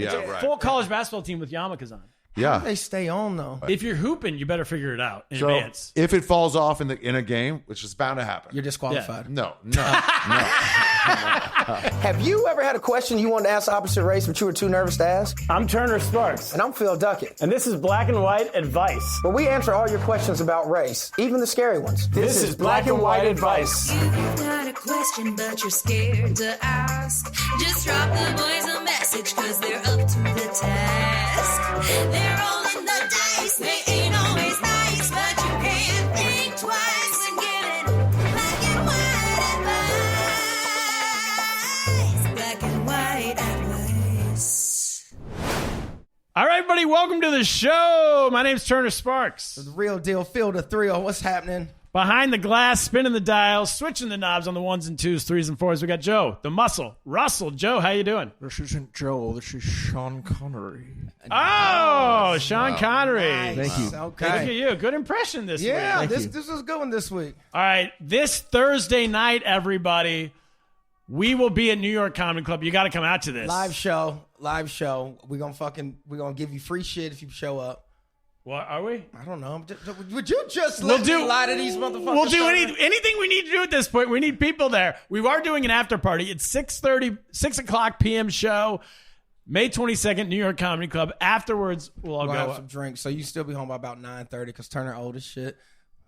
Yeah, right. Full college basketball team with yarmulkes on. Yeah. How do they stay on, though? If you're hooping, you better figure it out in advance. If it falls off in a game, which is bound to happen. You're disqualified. No. Have you ever had a question you wanted to ask the opposite race, but you were too nervous to ask? I'm Turner Sparks. And I'm Phil Duckett. And this is Black and White Advice. Where we answer all your questions about race, even the scary ones. This is Black and White Advice. You've got a question, but you're scared to ask. Just drop the boys a message, cause they're up to the task. They're rolling the dice, they ain't always nice, but you can't think twice when giving black and white advice. Black and white advice. All right, everybody, welcome to the show. My name's Turner Sparks. The real deal, Phil the thrill. What's happening? Behind the glass, spinning the dials, switching the knobs on the ones and twos, threes and fours. We got Joe, the muscle. Russell, Joe, how you doing? This isn't Joel. This is Sean Connery. Oh, Sean Connery. Nice. Thank you. Okay. Look at you. Good impression this week. Yeah, Thank this you. is a good one this week. All right, this Thursday night, everybody, we will be at New York Comedy Club. You got to come out to this. Live show. We're gonna give you free shit if you show up. What are we? I don't know. Would you just let me lie to these motherfuckers? We'll do anything we need to do at this point. We need people there. We are doing an after party. It's 6 o'clock p.m. show, May 22nd, New York Comedy Club. Afterwards, we'll all We'll go have up. some drinks, so you still be home by about 9:30 because Turner old as shit.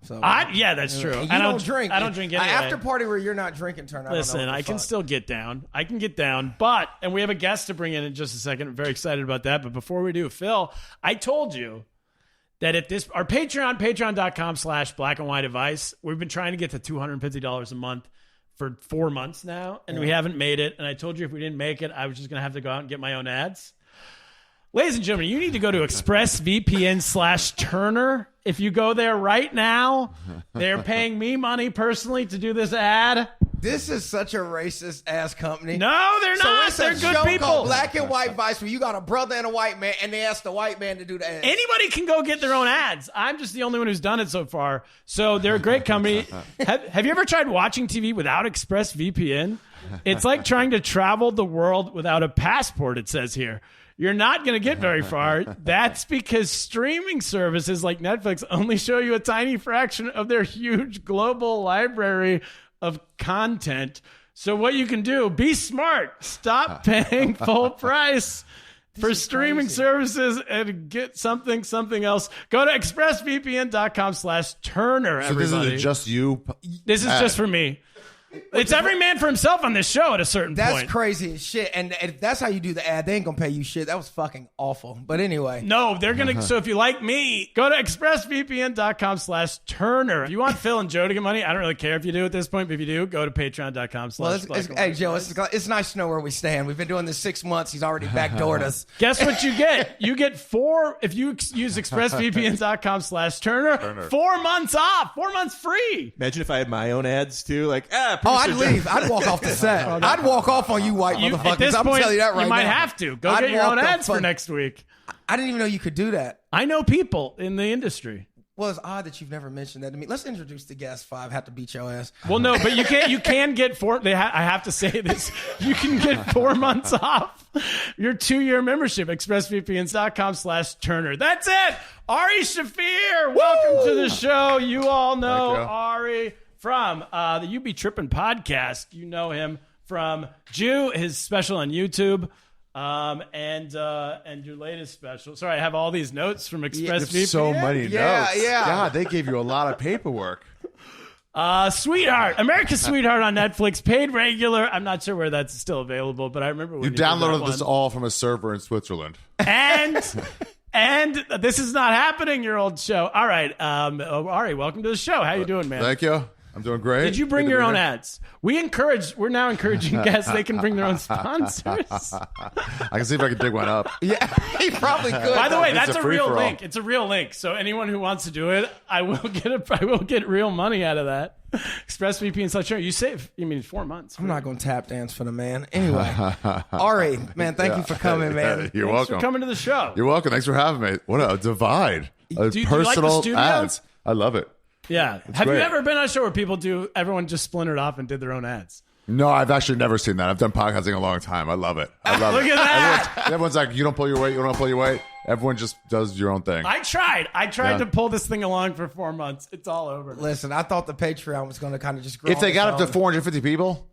So Yeah, that's true. And you I don't drink. I don't drink An anyway. after party where you're not drinking, Turner. Listen, I can still get down. And we have a guest to bring in just a second. I'm very excited about that. But before we do, Phil, I told you that at our patreon.com/black and white advice, we've been trying to get to $250 a month for 4 months now, and we haven't made it. And I told you if we didn't make it, I was just going to have to go out and get my own ads. Ladies and gentlemen, you need to go to ExpressVPN/Turner. If you go there right now, they're paying me money personally to do this ad. This is such a racist ass company. No, they're not. So it's They're a good show people. called Black and White Vice where you got a brother and a white man, and they ask the white man to do the ads. Anybody can go get their own ads. I'm just the only one who's done it so far. So they're a great company. Have you ever tried watching TV without ExpressVPN? It's like trying to travel the world without a passport, it says here. You're not going to get very far. That's because streaming services like Netflix only show you a tiny fraction of their huge global library of content. So what you can do, be smart. Stop paying full price for streaming services and get something else. Go to expressvpn.com/Turner, So everybody. this is just you? This is just for me. It's every man for himself on this show at a certain That's point. crazy as shit. And if that's how you do the ad, they ain't gonna pay you shit. That was fucking awful. But anyway. No, they're going to. So if you like me, go to expressvpn.com/Turner. If you want Phil and Joe to get money, I don't really care if you do at this point. But if you do, go to patreon.com/. Well, hey, Joe, it's nice to know where we stand. We've been doing this 6 months. He's already backdoored us. Guess what you get? You get if you use expressvpn.com/Turner, 4 months off, 4 months free. Imagine if I had my own ads too. Like, I'd leave. I'd walk off the set. I'd walk off on you white At motherfuckers. this I'm point, telling you that right now. you might have to. Go I'd get your walk own the ads for fuck- next week. I didn't even know you could do that. I know people in the industry. Well, it's odd that you've never mentioned that to me. Let's introduce the guest five. Have to beat your ass. Well, no, but you can get four. I have to say this. You can get 4 months off your 2-year membership. ExpressVPNs.com/Turner. That's it. Ari Shaffir, welcome to the show. You all know Thank you. Ari from the You Be Trippin' podcast. You know him from Jew, his special on YouTube. And your latest special. Sorry, I have all these notes from ExpressVPN. So many Yeah, notes. yeah. God, they gave you a lot of paperwork. Sweetheart, America's Sweetheart on Netflix, paid regular. I'm not sure where that's still available, but I remember when You did that downloaded this one. all from a server in Switzerland. And this is not happening. Your old show. All right, Ari, welcome to the show. How you doing, man? Thank you. I'm doing great. Did you bring Good to your be own here. ads? We're now encouraging guests. They can bring their own sponsors. I can see if I can dig one up. Yeah, he probably could. By the way, It's that's a a real free-for-all. link. It's a real link. So anyone who wants to do it, I will get real money out of that. ExpressVPN/Turner. You save. You mean 4 months? I'm not going to tap dance for the man. Anyway, Ari, man, thank you for coming, man. You're Thanks welcome. for coming to the show. You're welcome. Thanks for having me. What a divide. Do you like the Personal studio? ads. I love it. Yeah. Have great. you ever been on a show where everyone just splintered off and did their own ads? No, I've actually never seen that. I've done podcasting a long time. I love it. I love Look it. at that. Everyone's like, you don't pull your weight. You don't pull your weight. Everyone just does your own thing. I tried Yeah. to pull this thing along for 4 months. It's all over. Listen, I thought the Patreon was going to kind of just grow. If they on got its up to own. 450 people,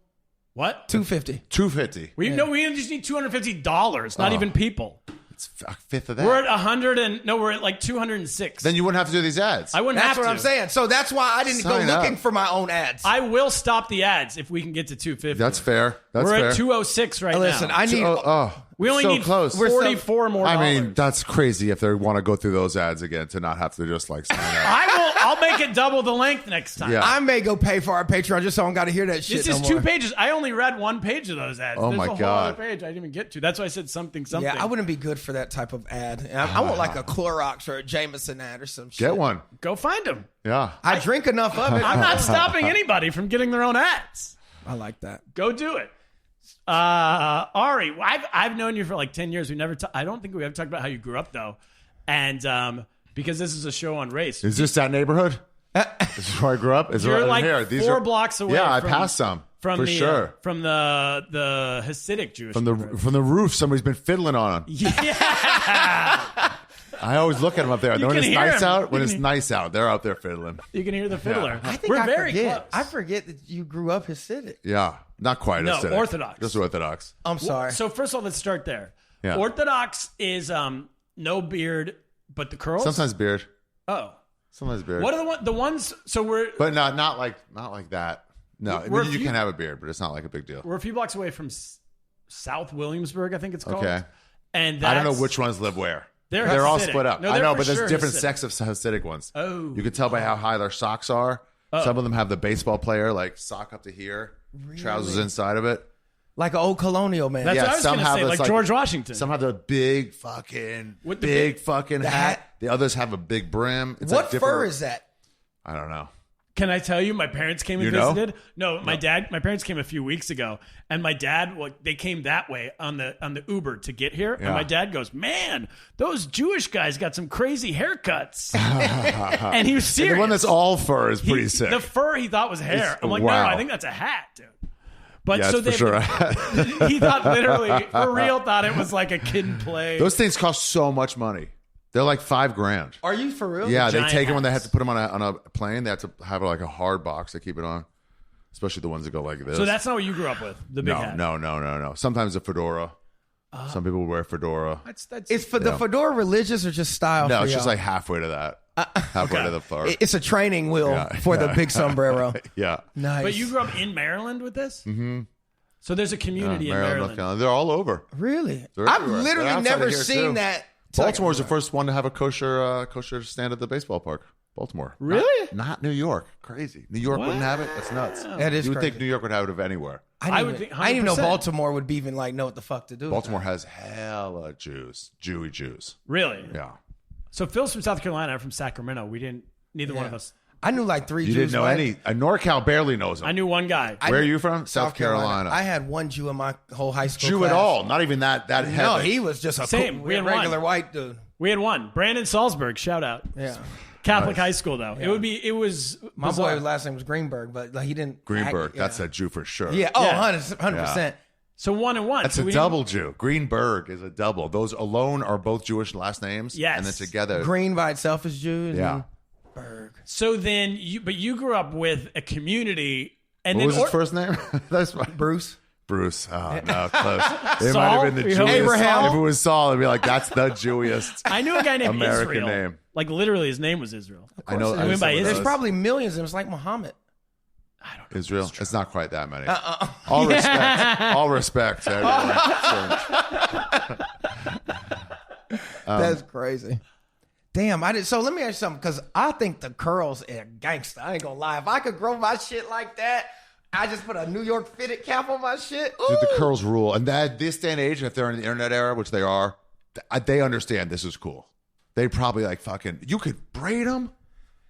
What? 250. 250. We just need $250, not even people. It's a fifth of that. We're at 100 and no, we're at like 206. Then you wouldn't have to do these ads. I wouldn't That's have what to. I'm saying. So that's why I didn't Sign go up. looking for my own ads. I will stop the ads if we can get to 250. That's fair. That's We're fair. at 206 right Listen, now. I need. we only so need close. 44 more. I mean, dollars. that's crazy if they want to go through those ads again to not have to just like sign up. I'll make it double the length next time. Yeah. I may go pay for our Patreon just so I don't got to hear that shit. This is no 2 more. pages. I only read 1 page of those ads. Oh There's my a whole God. other page I didn't even get to. That's why I said something. Yeah, I wouldn't be good for that type of ad. I want like a Clorox or a Jameson ad or some shit. Get one. Go find them. Yeah. I drink enough of it. I'm not stopping anybody from getting their own ads. I like that. Go do it. Ari, I've known you for like 10 years. I don't think we ever talked about how you grew up though. And because this is a show on race. Is this that neighborhood? This is where I grew up. Is You're right like here. These 4 are, blocks away. Yeah, I from, passed some from for the, sure. From the Hasidic Jewish. From the roof, somebody's been fiddling on them. Yeah. I always look at them up there. You When can it's hear nice 'em. out, when You it's can- nice out, they're out there fiddling. You can hear the fiddler. I think We're I very forget. close. I forget that you grew up Hasidic. Yeah, not quite. No, acidic. Orthodox. Just Orthodox. I'm sorry. So first of all, let's start there. Yeah. Orthodox is no beard, but the curls. Sometimes beard. Oh, Sometimes beard. what are the ones? So we're But not like that. No, We're a you few- can have a beard, but it's not like a big deal. a few blocks away from South Williamsburg, I think it's called. Okay. And I don't know that's- which ones live where. They're all Hasidic. split up. No, I they're know, for but there's sure different Hasidic. sects of Hasidic ones. Oh. You can tell by how high their socks are. Some of them have the baseball player like sock up to here, trousers inside of it. Like an old colonial man. That's Yeah, what I was some going to have say, this, like George Washington. Some have the big fucking With the big fucking the hat. hat. The others have a big brim. It's What like different- fur is that? I don't know. Can I tell you, my parents came and You know? visited. No, my parents came a few weeks ago, and my dad, they came that way on the Uber to get here. And Yeah. my dad goes, "Man, those Jewish guys got some crazy haircuts," and he was serious. The one that's all fur is pretty He- sick. The fur he thought was hair. It's- I'm like, wow. no, I think that's a hat, dude. But yeah, so it's for they, sure. he thought literally, for real, thought it was like a kid and play. Those things cost so much money. They're like $5,000. Are you for real? Yeah, they giant take it when they have hats. to put them on a plane. They have to have like a hard box to keep it on, especially the ones that go like this. So that's not what you grew up with, the big hat. No. Sometimes a fedora. Some people wear fedora. That's Is for the fedora religious or just style? No, for it's just y'all? like halfway to that. Halfway to the fur. It's a training wheel Yeah, for the yeah. big sombrero. Yeah. Nice. But you grew up in Maryland with this? Mm-hmm. So there's a community in Maryland, North Maryland. Carolina. They're all over. Really? They're I've everywhere. They're literally outside never of here, seen too. that. Baltimore's the first one to have a kosher stand at the baseball park. Baltimore. Really? Not New York. Crazy. New York wouldn't have it. That's nuts. That is You would crazy. think New York would have it of anywhere. I would I think didn't even know 100%. Baltimore would be even like know what the fuck to do. with Baltimore has hella Jewy Jews. Really? Yeah. So Phil's from South Carolina. I'm from Sacramento. Neither one Yeah. of us. that. I knew like 3 You Jews. didn't know like- any. NorCal barely knows them. I knew one guy. Where are you from? South Carolina. I had one Jew in my whole high school. Jew class. at all. Not even that heavy. No, he was just a Same. We had one. regular white dude. We had one. Brandon Salzberg. Shout out. Yeah. Catholic high school though. It was My bizarre. boy's last name was Greenberg, but like, he didn't. Greenberg. act- That's yeah. a Jew for sure. Yeah. Oh, Yeah. 100%. So 1 and 1. That's so a we double Jew. Greenberg is a double. Those alone are both Jewish last names. Yes. And then together. Green by itself is Jew. and Yeah. then Berg. So then you grew up with a community, and What then was his first name? That's fine. Bruce. Bruce. Oh, no, close. It Saul? might have been the We hope- Jewiest. Abraham? If it was Saul, it'd be like, that's the Jewiest. I knew a guy named American Israel. name. Like literally, his name was Israel. I know. I went by some of There's those. probably millions. It was like Muhammad. Israel. It's not quite that many. All respect. All respect. to everyone. That's crazy. Damn, I did. So let me ask you something, because I think the curls are gangster. I ain't gonna lie. If I could grow my shit like that, I just put a New York fitted cap on my shit. Ooh. Dude, the curls rule. And that this day and age, if they're in the internet era, which they are, they understand this is cool. They probably like fucking. You could braid them.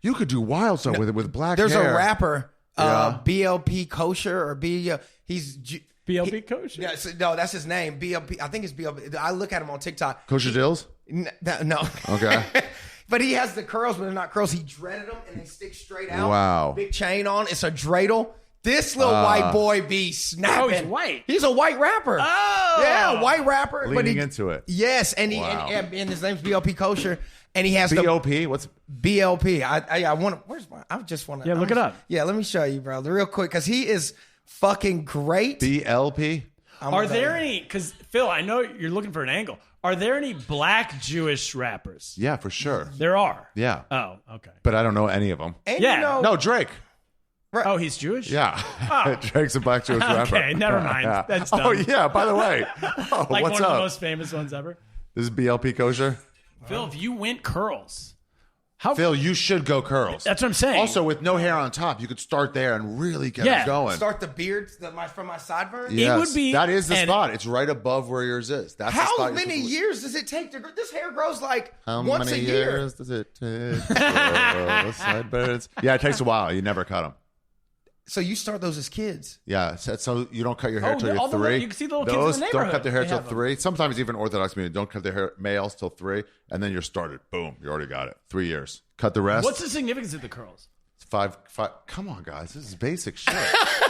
You could do wild stuff with black There's hair. a rapper, Yeah. BLP Kosher or he's BLP coach. Yeah, no, that's his name. BLP. I think it's BLP. I look at him on TikTok. Kosher Dills? No. Okay. But he has the curls, but they're not curls. He dreaded them and they stick straight out. Wow. Big chain on. It's a dreidel. This little white boy be snapping. Oh, he's white. He's a white rapper. Oh. Yeah, white rapper. Leaning into it. Yes, and Wow. and his name's BLP Kosher, and he has BOP? What's BLP. I want to. Where's my? I just want to. Yeah, look it up. Yeah, let me show you, bro, real quick, because he is fucking great. BLP? Are there any? Because Phil, I know you're looking for an angle. Are there any black Jewish rappers? Yeah, for sure. There are. Yeah. Oh, okay. But I don't know any of them. And Yeah. you know, No, Drake. Oh, he's Jewish? Yeah. Oh. Drake's a black Jewish rapper. Okay, never mind. That's dumb. Oh, yeah, by the way. Oh, Like what's one of the up? most famous ones ever. This is BLP Kosher. Phil, if you went curls, Phil, you should go curls. that's what I'm saying. Also, with no hair on top, you could start there and really get Yeah. it going. start the beard from my sideburns. Yes, would be- that is the and- spot. It's right above where yours is. That's the How spot you're many supposed to- years does it take to grow? This hair grows like How once many a year. years does it take? Sideburns. Yeah, it takes a while. You never cut them. So you start those as kids. Yeah, so you don't cut your hair Oh, till all you're the 3. little- you can see the little kids in the Those don't neighborhood. cut their hair They till have them. 3. Sometimes even Orthodox community don't cut their hair, males till 3, and then you're started. Boom, you already got it. 3 years. Cut the rest. What's the significance of the curls? five? Come on, guys, this is basic shit.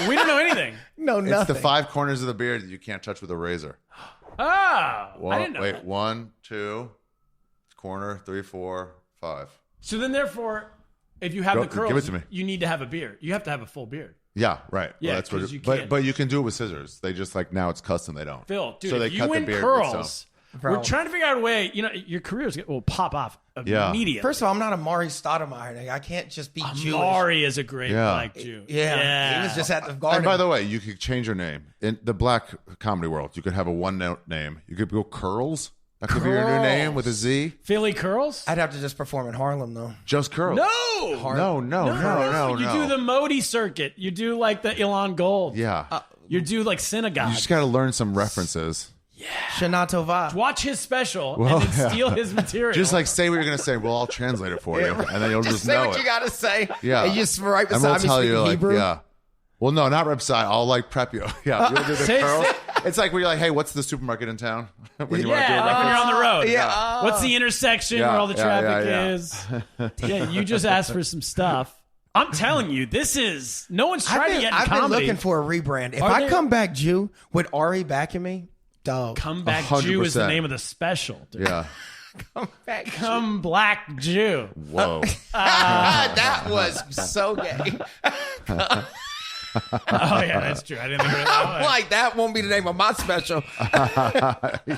We don't know anything. No, It's nothing. the 5 corners of the beard that you can't touch with a razor. Oh, I didn't know Wait, that. 1, 2, corner, 3, 4, 5. So then, therefore, if you have Go- the curls, give it to me. you need to have a beard. You have to have a full beard. Yeah, right. Yeah, that's what 'cause you but can't- you can do it with scissors. They just like now it's custom. They don't. Phil, dude, so they if you cut the win beard curls, themselves. we're trying to figure out a way. You know, your careers will pop off Yeah. immediately. First of all, I'm not a Maury Stoudemire. I can't just be Jewish. Maury is a great Yeah. black Jew. Yeah, he was just at the garden. And by the way, you could change your name in the black comedy world. You could have a one-note name. You could go Curls. That could be your new name with a Z. Philly curls. I'd have to just perform in Harlem though. Just Curls. No, No. You do the Modi circuit. You do like the Ilan Gold. Yeah. You do like synagogue. You just got to learn some references. Shana Tova. Watch his special Well, and then steal his material. Just like say what you're going to say. Well, I'll translate it for you. And then you'll just say know what it. you gotta say. Yeah. And you just right And beside we'll me tell speaking you like, Hebrew. yeah. Well, no, not website. I'll like prep you. Yeah, you'll do the Say- curls. say- It's like when you're like, hey, what's the supermarket in town? When you want to do yeah, a like when reference. you're on the road. Yeah. What's the intersection Yeah, where all the yeah, traffic yeah. is? Yeah, you just asked for some stuff. I'm telling you, this is no one's trying to get in I've been comedy. looking for a rebrand. If Are I there- come back Jew with Ari backing me, dog. Comeback Jew is the 100%. name of the special. Dude. Yeah. Come back. Come Black Jew. Whoa. That was so gay. Oh yeah, that's true. I didn't think of it that I'm way. like, that won't be the name of my special.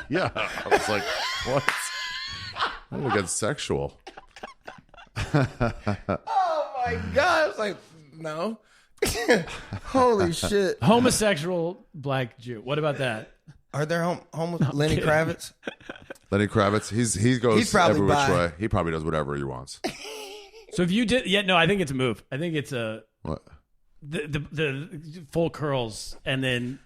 Yeah. I was like, what? I'm going to get sexual. Oh my god! I was like, no. Holy shit! Homosexual Black Jew. What about that? Are there Lenny kidding. Kravitz? Lenny Kravitz, he goes He's probably every which bi. way. He probably does whatever he wants. So if you did, yeah, no, I think it's a move. I think it's a What? the full curls and then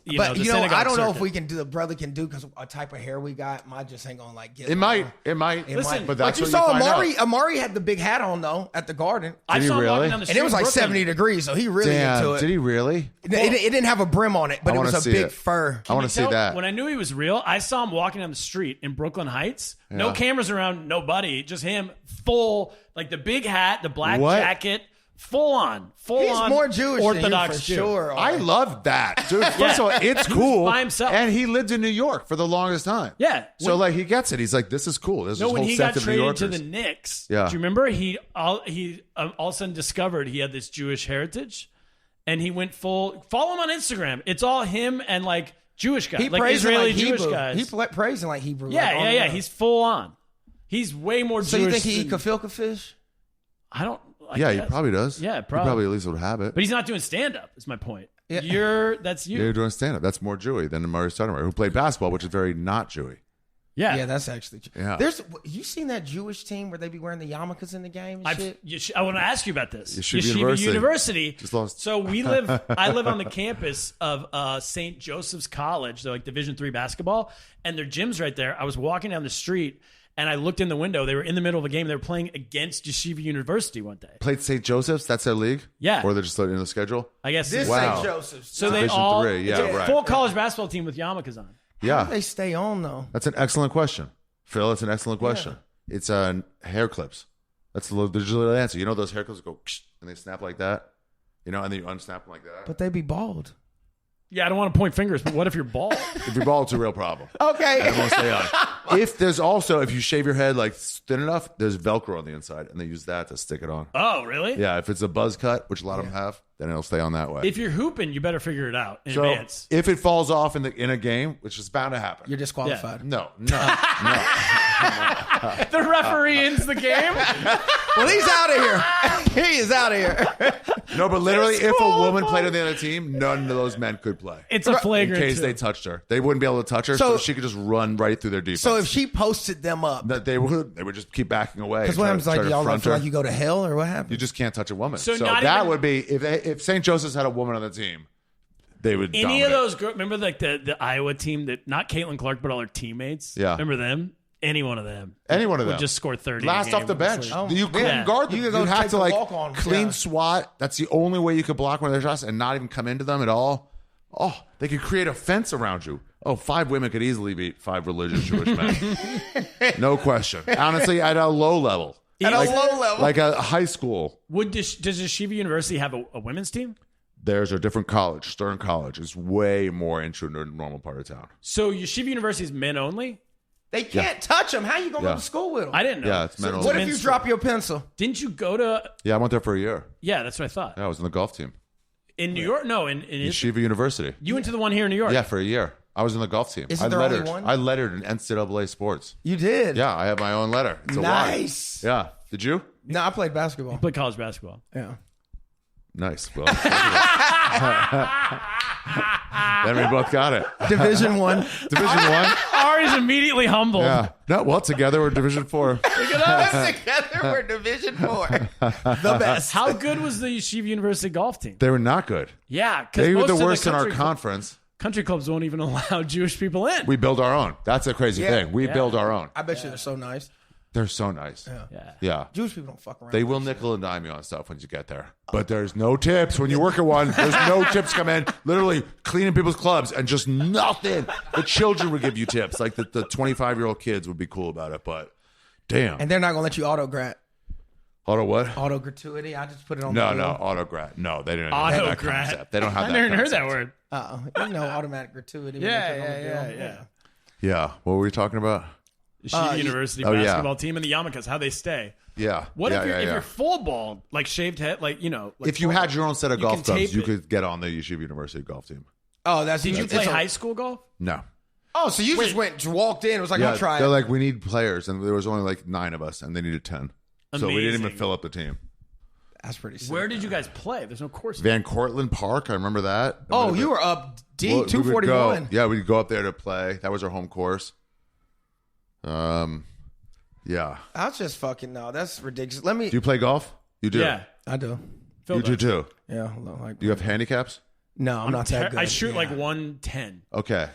you know, But the you know, synagogue I don't know if circuit. we can do the brother can do because a type of hair we got. Mine just ain't gonna like get. It might. It might. Listen, but that's you what saw you find Amari. out. Amari had the big hat on though at the Garden, I Did he saw him really? walking down the street and it was in like Brooklyn. 70 degrees, so he really into Damn, it. did he really? It didn't have a brim on it, but I it wanna was a see big it. fur. I want to see Tell- that. When I knew he was real, I saw him walking down the street in Brooklyn Heights. No Yeah. cameras around, nobody, just him, full, like the big hat, the black What? jacket, full on He's more Jewish Orthodox than you for Jew. sure. I love that, dude. First Yeah. of all, it's He was cool. by himself. And he lived in New York for the longest time. Yeah. So like he gets it. He's like, this is cool. There's No, this when whole he set got of New traded to Yorkers. the Knicks, Yeah. do you remember he all of a sudden discovered he had this Jewish heritage, and he went full. Follow him on Instagram. It's all him and like Jewish guys, He like praising Israeli like Jewish Hebrew. guys. He praising like Hebrew. yeah, like, on yeah. the- He's full on. He's way more So Jewish. you think he eat than- kafilka fish? I don't. I Yeah, he guess. probably does. Yeah, He probably. probably at least would have it. But he's not doing stand up. Is my point. Yeah. That's you. You're doing stand up. That's more Jewy than Amari Stoudemire, who played basketball, which is very not Jewy. Yeah. Yeah, that's actually true. Yeah. There's you seen that Jewish team where they be wearing the yarmulkes in the game and shit? I want to ask you about this. Yeshiva University. Just lost. So I live on the campus of St. Joseph's College. They're like Division III basketball, and their gym's right there. I was walking down the street, and I looked in the window. They were in the middle of a game. They were playing against Yeshiva University one day. Played St. Joseph's. That's their league. Yeah. Or they're just in the schedule. I guess This Wow. St. Joseph's. so. They Division all III, yeah, it's a right. full college basketball team with yarmulkes on. Yeah. They stay on though. That's an excellent question, Phil. It's an excellent question. It's hair clips. That's the digital answer. You know those hair clips that go and they snap like that. You know, and then you unsnap them like that. But they be bald. Yeah, I don't want to point fingers, but what if you're bald? If you're bald, it's a real problem. Okay. And it won't stay on. If you shave your head like thin enough, there's Velcro on the inside, and they use that to stick it on. Oh, really? Yeah, if it's a buzz cut, which a lot of them have, then it'll stay on that way. If you're hooping, you better figure it out in So advance. if it falls off in a game, which is bound to happen. You're disqualified. No. The referee ends the game. Well, he's out of here. He is out of here. No, but literally, if a woman played on the other team, none of those men could play. It's a flagrant. In case too. they touched her. They wouldn't be able to touch her, so she could just run right through their defense. So if she posted them up, That they would just keep backing away. because what happens, like, y'all front feel her. like you go to hell, or what happens? You just can't touch a woman. So So, not that even- would be if St. Joseph's had a woman on the team, they would. Any dominate. of those girls, remember like the Iowa team that not Caitlin Clark, but all her teammates? Yeah. Remember them? Any one of them. Any one of them Would just score 30. last a game, off the bench. honestly. You couldn't yeah. guard them. You You could go would have take to the like walk-on. clean Yeah. swat. That's the only way you could block one of their shots and not even come into them at all. Oh, they could create a fence around you. Oh, 5 women could easily beat 5 religious Jewish men. No question. Honestly, at a low level. At a low level. Like a high school. Does Yeshiva University have a women's team? There's a different college. Stern College is way more into the normal part of town. So Yeshiva University is men only? They can't touch them. How you going to Yeah. go to school with them? I didn't know. Yeah, it's men only. What if you men's drop your pencil? Didn't you go to? Yeah, I went there for a year. Yeah, that's what I thought. Yeah, I was in the golf team. In New York? No, in Yeshiva University. you went to the one here in New York. Yeah, for a year. I was in the golf team. Isn't I there only lettered. one? I lettered in NCAA sports. You did? Yeah, I have my own letter. It's a Nice. Y. Yeah. Did you? No, I played basketball. Play college basketball. Yeah. Nice. Well, then we both got it. Division One. Division One. Ari's immediately humbled. Yeah. No, well, together we're Division 4. Together we're Division 4. The best. How good was the Yeshiva University golf team? They were not good. Yeah, because They were most the of worst in our country conference. country clubs won't even allow Jewish people in. We build our own. That's a crazy Yeah. thing. We build our own. I bet you they're so nice. They're so nice. yeah. Yeah. Jewish people don't fuck around. They will nickel and dime you on stuff when you get there. But there's no tips when you work at one. There's no tips come in. Literally cleaning people's clubs and just nothing. The children would give you tips. Like the 25-year-old kids would be cool about it. But damn. And they're not going to let you auto-grat. Auto what? Auto gratuity. I just put it on No, the no. wheel. Auto-grat. No, they didn't have that Auto-grat. concept. They don't have I that never heard that concept. word. You know, automatic gratuity. when Yeah, they put it on the yeah, bill. yeah. Yeah. What were we talking about? Yeshiva University oh, yeah. basketball team and the yarmulkes, how they stay. Yeah. What yeah, if you're yeah, if yeah. you're full bald, like shaved head, like like If you full- had your own set of you golf can clubs, tape you it. could get on the Yeshiva University golf team. Oh, that's Did you it's play a- high school golf? No. Oh, so you just walked in. It was like, Yeah, I'll try they're it. like, we need players, and there was only like 9 of us, and they needed 10. So we didn't even Amazing. fill up the team. That's pretty sick. Where did you guys play? There's no course. Van Cortlandt Park, I remember that. Oh, you were up D, Well, we would 241. go- Yeah, we'd go up there to play. That was our home course. Yeah. I was just fucking, no, that's ridiculous. Let me, Do you play golf? You do. Yeah. I do. Phil You do does. too. Yeah. Like, Do you have handicaps? no, I'm not that good. I shoot Yeah. like 110. Okay.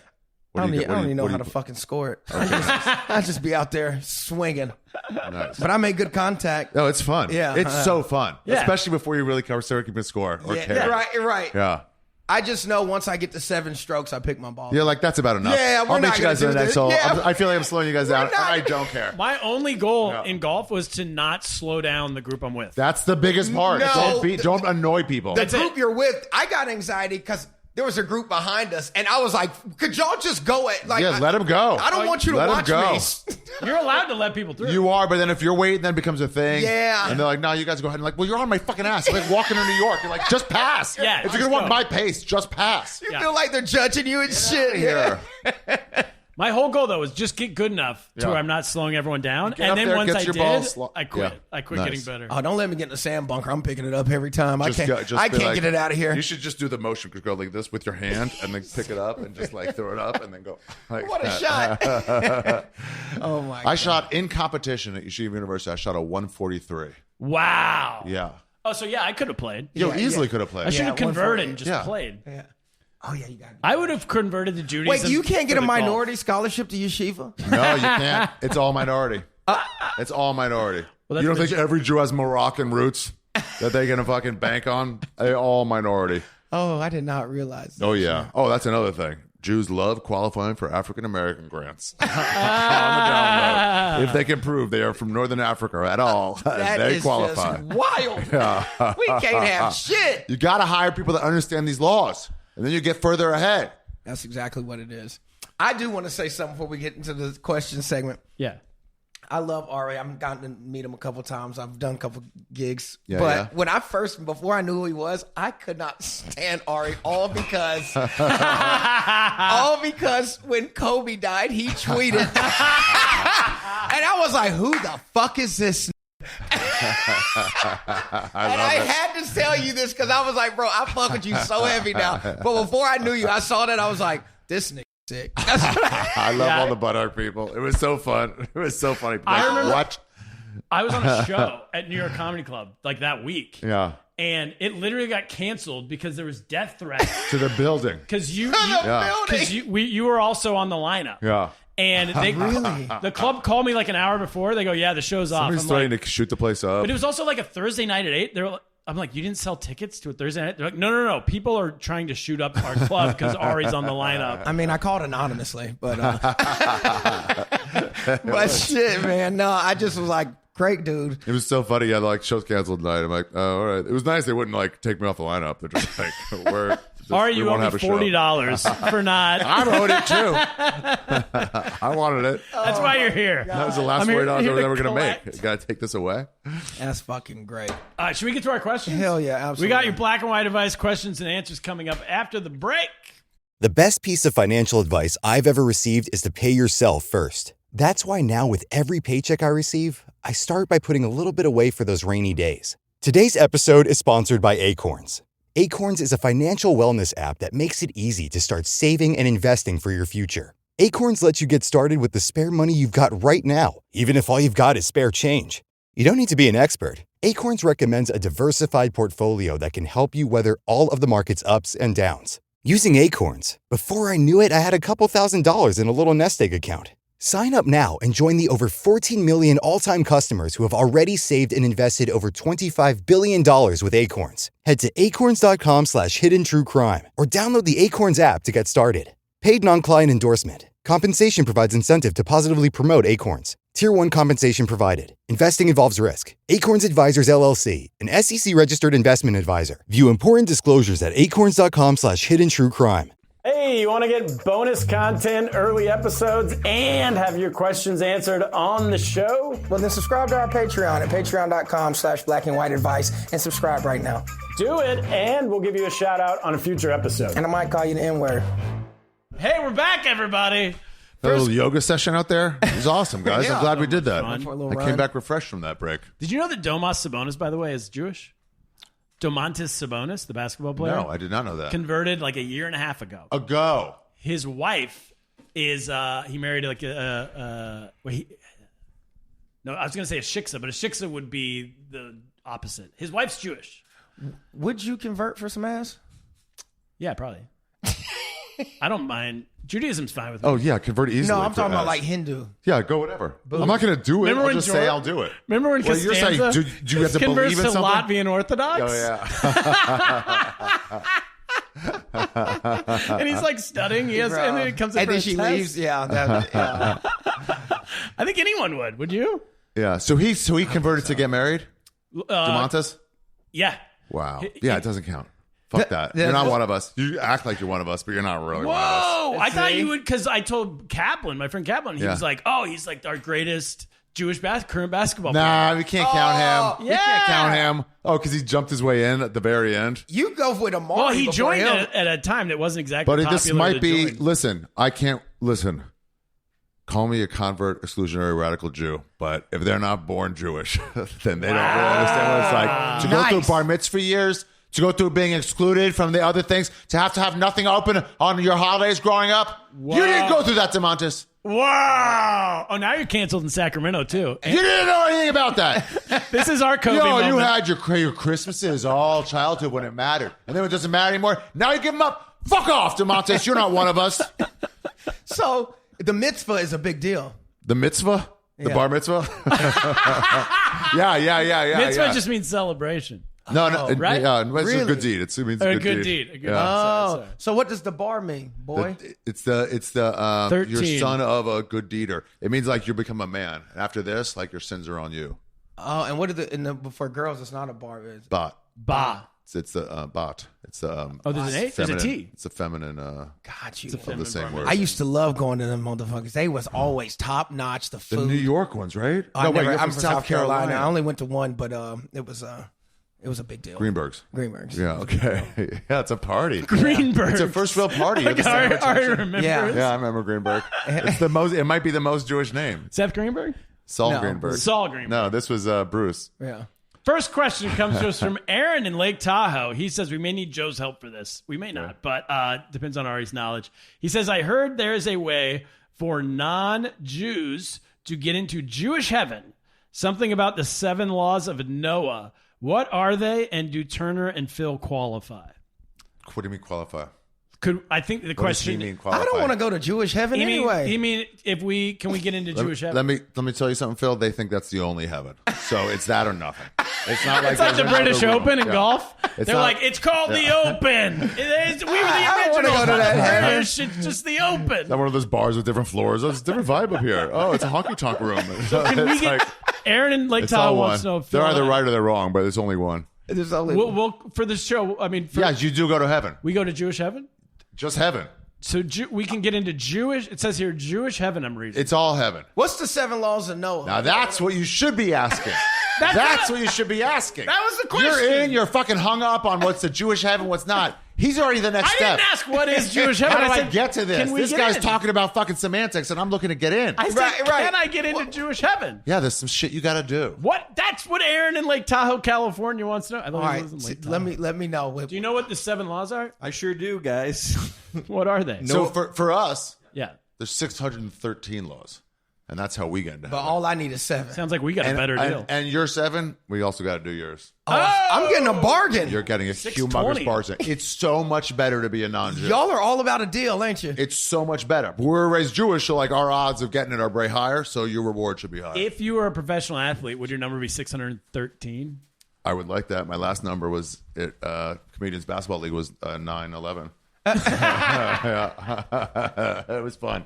I don't, get- I don't even know what do how you to put- fucking score it. I just be out there swinging. Nice. But I make good contact. No, it's fun. Yeah. It's so fun. Yeah. Especially before you really start keeping score or care. Right. Yeah. I just know once I get to 7 strokes, I pick my ball. You're like, that's about enough. Yeah, we're I'll meet not you guys gonna in the do next this. hole. Yeah. I feel like I'm slowing you guys down. not- I don't care. My only goal No. in golf was to not slow down the group I'm with. That's the biggest part. No. Don't annoy people. The That's it. group you're with, I got anxiety because there was a group behind us, and I was like, could y'all just go at, like, Yeah, let 'em go. I don't want you to Let 'em watch go. me. You're allowed to let people through. You are, but then if you're waiting, then it becomes a thing. Yeah. And they're like, no, you guys go ahead. And like, well, you're on my fucking ass. It's like walking to New York. You're like, just pass. Yeah, If you're just going to walk go. my pace, just pass. You feel like they're judging you and shit. Here. My whole goal though was just get good enough to Yeah. where I'm not slowing everyone down. Get And up then there, once get I your did, ball slo- I quit. Yeah. I quit Nice. getting better. Oh, don't let me get in the sand bunker. I'm picking it up every time. I Just can't. go- just I be can't like- get it out of here. You should just do the motion. Go like this with your hand and then pick it up and just like throw it up and then go. Like What a that. shot! Oh my! I God. shot in competition at Yeshiva University. I shot a 143. Wow. Yeah. Oh, so yeah, I could have played. You Yeah, easily yeah. could have played. I should have 140. converted and just Yeah. played. Yeah. Oh yeah, you got. I would have converted to Judaism. Wait, you can't get for a the golf. minority scholarship to yeshiva? No, you can't. It's all minority. It's all minority. Well, You don't that's think every Jew has Moroccan roots that they can fucking bank on? They're all minority. Oh, I did not realize. That. Oh, yeah. Oh, that's another thing. Jews love qualifying for African American grants. On the download. if they can prove they are from Northern Africa at all, That they is qualify. just wild. We can't have shit. You got to hire people that understand these laws, and then you get further ahead. That's exactly what it is. I do want to say something before we get into the question segment. Yeah. I love Ari. I've gotten to meet him a couple times. I've done a couple gigs. Yeah, but yeah. when before I knew who he was, I could not stand Ari. All because when Kobe died, he tweeted. And I was like, who the fuck is this? I had to tell you this because I was like, bro, I fuck with you so heavy now. But before I knew you, I saw that. I was like, this nigga sick. That's what I love all the butthurt people. It was so fun. It was so funny. I remember- what? I was on a show at New York Comedy Club like that week. Yeah. And it literally got canceled because there was death threats. To the building. Because you building. you were also on the lineup. Yeah. And the club called me like an hour before. They go, yeah, the show's off. Somebody's I'm starting like, to shoot the place up. but it was also like a Thursday night at 8. I'm like, you didn't sell tickets to a Thursday night? They're like, no. People are trying to shoot up our club because Ari's on the lineup. I mean, I called anonymously, but but shit, man. No, I just was like, great dude. It was so funny. Yeah, like show's canceled tonight. I'm like, oh, all right. It was nice. They wouldn't like take me off the lineup. They're just like, Ari, you owe me $40 for not. I owed it too. I wanted it. That's why you're here. That was the last I'm here- $40 I here was to ever going to make. collect. You got to take this away. That's fucking great. Should we get to our questions? Hell yeah, absolutely. We got your black and white advice questions and answers coming up after the break. The best piece of financial advice I've ever received is to pay yourself first. That's why now with every paycheck I receive, I start by putting a little bit away for those rainy days. Today's episode is sponsored by Acorns. Acorns is a financial wellness app that makes it easy to start saving and investing for your future. Acorns lets you get started with the spare money you've got right now, even if all you've got is spare change. You don't need to be an expert. Acorns recommends a diversified portfolio that can help you weather all of the market's ups and downs. Using Acorns, before I knew it, I had a couple $1,000s in a little nest egg account. Sign up now and join the over 14 million all-time customers who have already saved and invested over $25 billion with Acorns. Head to acorns.com/hiddentruecrime or download the Acorns app to get started. Paid non-client endorsement. Compensation provides incentive to positively promote Acorns. Tier 1 compensation provided. Investing involves risk. Acorns Advisors LLC, an SEC-registered investment advisor. View important disclosures at acorns.com/hiddentruecrime. Hey, you want to get bonus content, early episodes, and have your questions answered on the show? Well, then subscribe to our Patreon at patreon.com/blackandwhiteadvice and subscribe right now. Do it, and we'll give you a shout out on a future episode. And I might call you the N-word. Hey, we're back, everybody. That little yoga session out there. It was awesome, guys. Yeah. I'm glad we did that. Fun. For a little I run. came back refreshed from that break. Did you know that Domas Sabonis, by the way, is Jewish? Domantas Sabonis, the basketball player, No, I did not know that. converted like a year and a half ago. Ago. His wife is he married like I was gonna say a shiksa, but a shiksa would be the opposite. His wife's Jewish. Would you convert for some ass? Yeah, probably. I don't mind. Judaism's fine with me. Oh, yeah, convert easily. No, I'm for talking about ass. like Hindu. Yeah, go whatever. I'm not going to do it. Remember I'll when just Jordan- say I'll do it. Remember when Well, you're Costanza saying, do you have to converts believe in to something? Latvian Orthodox? Oh, yeah. And he's like studying. He has, and then it comes in And for then a she test. leaves. Yeah. I think anyone would. Would you? Yeah, so he converted to get married? DeMontis? Yeah. Wow. Yeah, it doesn't count. Fuck that. You're not one of us. You act like you're one of us, but you're not really one of us. Whoa! I thought you would, because I told Kaplan, my friend Kaplan, he Yeah. was like, "Oh, he's like our greatest Jewish current basketball player." Nah, we can't count him. We yeah. can't count him. Oh, because he jumped his way in at the very end. You go with a Amari Well, he before joined him. at a time that wasn't exactly But popular this might to be, join. listen, I can't, listen, call me a convert, exclusionary, radical Jew, but if they're not born Jewish, then they don't really understand what it's like. To go through bar mitzvah years, to go through being excluded from the other things, to have nothing open on your holidays growing up. You didn't go through that, DeMontis. Wow! Oh, now you're canceled in Sacramento too. You didn't know anything about that. This is our Kobe Yo, moment. you had your Christmases all childhood when it mattered. And then when it doesn't matter anymore, now you give them up. Fuck off, DeMontis. You're not one of us. So the mitzvah is a big deal. The mitzvah? The Yeah. bar mitzvah? Yeah. Mitzvah yeah. just means celebration. No, right? Yeah, it's a Really? good deed. It means Or a a good good deed. deed. A good Yeah. deed. Oh, Sorry. so what does the bar mean, boy? It's the you're 13. son of a good deeder. It means like you become a man. And after this, like your sins are on you. Oh, and what are for girls? It's not a bar. It's Bot. Ba. It's the bot. It's the Oh, there's an A? There's a feminine. T. It's a feminine got you. of the same word. I used to love going to them motherfuckers. They was always top notch. The The food. New York ones, right? I'm you're from South Carolina. I only went to one, but it was a big deal. Greenberg's. Greenberg's. Yeah, okay. Yeah, it's a party. Greenberg. It's a first real party. Like, I remember. Yeah. Yeah, I remember Greenberg. It's the most. It might be the most Jewish name. Seth Greenberg? Saul No. Greenberg. Saul Greenberg. No, this was Bruce. Yeah. First question comes to us from Aaron in Lake Tahoe. He says we may need Joe's help for this. We may not, but depends on Ari's knowledge. He says, I heard there is a way for non-Jews to get into Jewish heaven. Something about the 7 laws of Noah. What are they, and do Turner and Phil qualify? What do you mean qualify? I think the What does question. he mean qualify? I don't want to go to Jewish heaven anyway. You mean if we can we get into Jewish heaven? Let me tell you something, Phil. They think that's the only heaven. So it's that or nothing. It's not like It's like there's the another British room. Open in Yeah. golf. It's They're not- like, it's called the Open. We were the I don't wanna originals. go to that heaven. It's just the Open. Not one of those bars with different floors. Oh, it's a different vibe up here. Oh, it's a honky tonk room. Can we It's get like- Aaron in Lake it's Tahoe all wants one. to know if They're Phil either and I- right or they're wrong, but it's only one. There's only We'll for the show. I mean, Yes, you do go to heaven. we go to Jewish heaven. Just heaven. So we can get into Jewish. It says here Jewish heaven. I'm reading. It's all heaven. What's the 7 laws of Noah? Now that's what you should be asking. That's what you should be asking. That was the question. You're in. You're fucking hung up on what's the Jewish heaven, what's not. He's already the next I step. didn't ask what is Jewish heaven. How do I said, get to this? Can we This get guy's in? talking about fucking semantics, and I'm looking to get in. I said, Right. can I get into Jewish heaven? Yeah, there's some shit you got to do. What? That's what Aaron in Lake Tahoe, California wants to know. I thought All he right, lives in Lake let Tahoe. me know. Do you know what the 7 laws are? I sure do, guys. What are they? So for us, Yeah. there's 613 laws, and that's how we get into But heaven. all I need is 7. Sounds like we got a better deal. And you're 7. We also got to do yours. I'm getting a bargain. You're getting a 620. humongous bargain. It's so much better to be a non-Jew. Y'all are all about a deal, ain't you? It's so much better. But we're raised Jewish, so like our odds of getting it are way higher. So your reward should be higher. If you were a professional athlete, would your number be 613? I would like that. My last number was at Comedians Basketball League was 911. It was fun.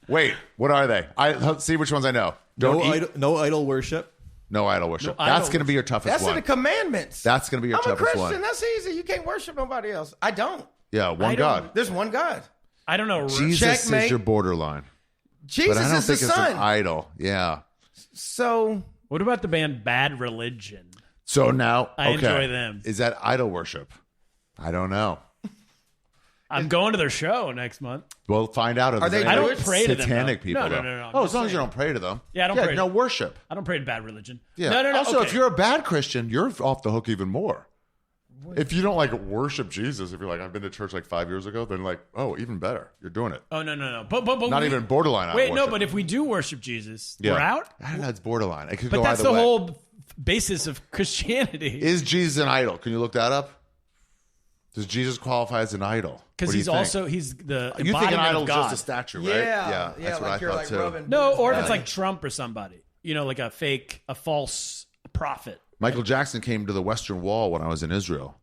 Wait, what are they? Let's see which ones I know. No idol worship. No idol worship. No That's idol going to be your toughest That's in one. the commandments. That's going to be your I'm a toughest Christian. one. That's easy. You can't worship nobody else. I don't. Yeah, one I don't- God. There's one God. I don't know. Jesus Checkmate. is your borderline. Jesus But I don't is the think it's Son. an idol. Yeah. So What about the band Bad Religion? So now, I okay. enjoy them. Is that idol worship? I don't know. I'm going to their show next month. We'll find out. If Are there's they any I don't pray to them. satanic though. people. No, though. no. Oh, as long as you don't pray to them. Yeah, I don't pray. No worship. I don't pray to Bad Religion. Yeah. No. Also, okay. if you're a bad Christian, you're off the hook even more. If you don't like worship Jesus, if you're like, I've been to church like 5 years ago, then like, oh, even better. You're doing it. Oh no. But Not even borderline. Wait, idol no. worship. But if we do worship Jesus, Yeah. we're out. I don't know. It's borderline. It could But go that's either the way. whole basis of Christianity. Is Jesus an idol? Can you look that up? Does Jesus qualify as an idol? Because What do you he's think? also he's the You think an embodiment idol of is God. just a statue, right? yeah, that's what like I you're thought like too. rubbing. No, or if belly. it's like Trump or somebody, like a false prophet. Michael Jackson came to the Western Wall when I was in Israel,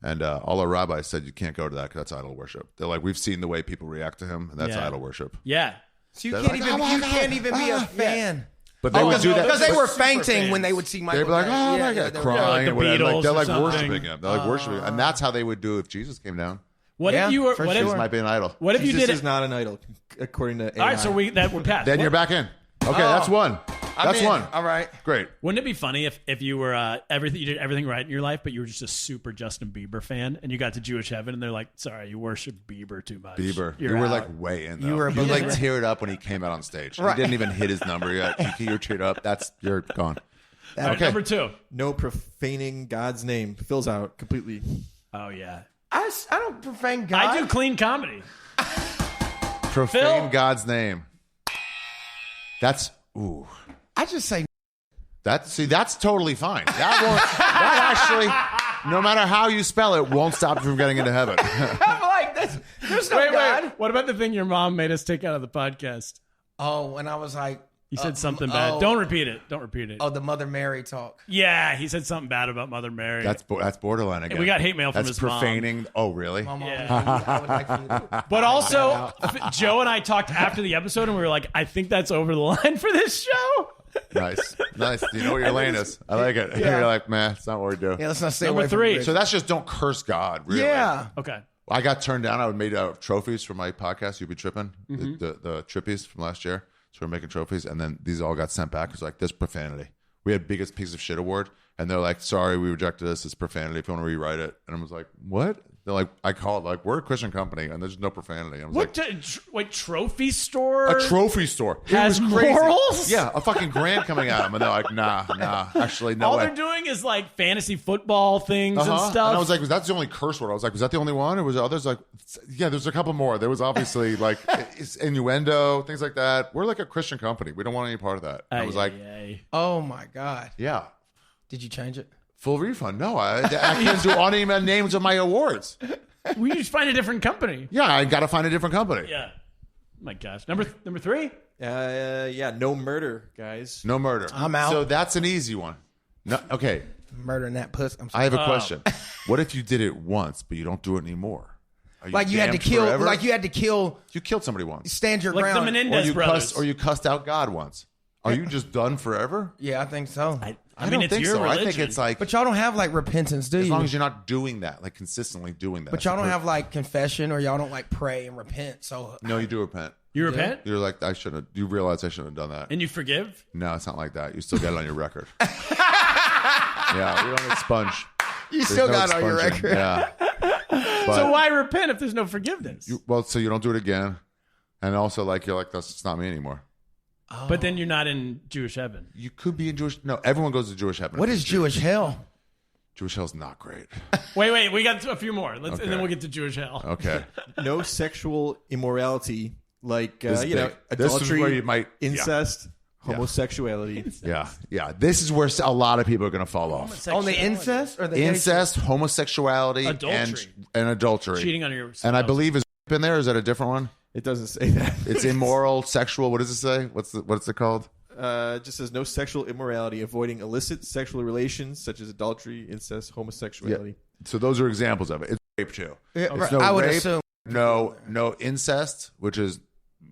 and all our rabbis said you can't go to that because that's idol worship. They're like, we've seen the way people react to him, and that's Yeah. idol worship. Yeah. So you They're can't like, even oh my you God. can't even be a fan. But they would do that Because they were super fainting fans. when they would see Michael. They'd be like, Jackson. oh my Yeah, God, they were- crying. like the or whatever. Beatles They're or like something. worshiping him. They're like worshiping him. And that's how they would do if Jesus came down. What Yeah, if you were? for What sure. if? Jesus might be an idol. What if you Jesus did is it? not an idol, according to AI. All right, so we're past. Then What- you're back in. Okay, that's one. I'm That's in. one. All right. Great. Wouldn't it be funny if you were you did everything right in your life, but you were just a super Justin Bieber fan, and you got to Jewish heaven, and they're like, "Sorry, you worship Bieber too much." Bieber. You're You were out." like way in. Though. You were a You like believer. teared up when he came out on stage. Right. He didn't even hit his number yet. You're teared up. You're gone. All right, okay. number 2. No profaning God's name. Fills out completely. Oh yeah, I don't profane God. I do clean comedy. Profane Phil? God's name. That's ooh. I just say That's totally fine. That actually, no matter how you spell it, won't stop you from getting into heaven. I'm like there's no God. Wait. What about the thing your mom made us take out of the podcast? Oh, when I was like, He said something bad. Don't repeat it. Don't repeat it. Oh, the Mother Mary talk. Yeah, he said something bad about Mother Mary. That's borderline again. We got hate mail from that's his profaning. mom. Oh, really? My mom, Yeah. I would like for you to. But also, Joe and I talked after the episode, and we were like, I think that's over the line for this show. Nice. You know what your lane is. I like it. You're like, man, it's not what we do. Yeah, let's not stay Number away from 3. Rick. So that's just don't curse God. Really. Yeah. Okay. I got turned down. I made trophies for my podcast. You'd be tripping. The trippies from last year. So we're making trophies, and then these all got sent back. It's like, this profanity. We had biggest piece of shit award, and they're like, sorry, we rejected this. It's profanity. If you want to rewrite it, and I was like, what? They're like, I call it like, we're a Christian company, and there's no profanity. I was What? like, Wait, trophy store? a trophy store Has it was crazy. morals? Yeah, a fucking grand coming at them, and they're like, nah, actually, no All way. they're doing is like fantasy football things and stuff. And I was like, was that the only curse word? I was like, was that the only one? Or was there others? Like, yeah, there's a couple more. There was obviously like it's innuendo, things like that. We're like a Christian company. We don't want any part of that. And I was like, Oh my God. yeah, Did you change it? full refund. No, I can't do any names of my awards. We just find a different company. Yeah, I got to find a different company. Yeah. My gosh. Number 3? Yeah, no murder, guys. No murder. I'm out. So that's an easy one. No, okay, Murdering that puss. I'm I sorry. have a question. What if you did it once, but you don't do it anymore? Are Like you had to damned kill. forever? Like you had to kill. You killed somebody once. Stand your Like the ground. Menendez brothers. Or you cussed out God once. Are you just done forever? Yeah, I think so. I mean, don't it's think your so. religion. I think it's like But y'all don't have like repentance, do as you? long as you're not doing that, like consistently doing that. But y'all don't have like confession, or y'all don't like pray and repent. So No, you do repent. You repent? You're like, I shouldn't. You realize I shouldn't have done that. And you forgive? No, it's not like that. You still get it on your record. Yeah, we don't expunge. you There's still no got it on your expunging. record. Yeah. So why repent if there's no forgiveness? Well, so you don't do it again, and also like you're like, that's it's not me anymore. But then you're not in Jewish heaven. You could be in Jewish. No, everyone goes to Jewish heaven. What is Jewish hell? Jewish hell's not great. Wait, we got a few more. And then Okay. we'll get to Jewish hell. Okay. No sexual immorality, like This is you know, big. This is adultery, where you might- incest, homosexuality. Yeah. This is where a lot of people are going to fall off. On the incest or the Incest, homosexuality, Adultery. and adultery. Cheating on your And I spouse. believe is in there. Is that a different one? It doesn't say that. It's immoral, sexual. What does it say? What's it called? It just says no sexual immorality, avoiding illicit sexual relations such as adultery, incest, homosexuality. So those are examples of it. It's rape too. Yeah, It's right. no I would rape, assume. no incest, which is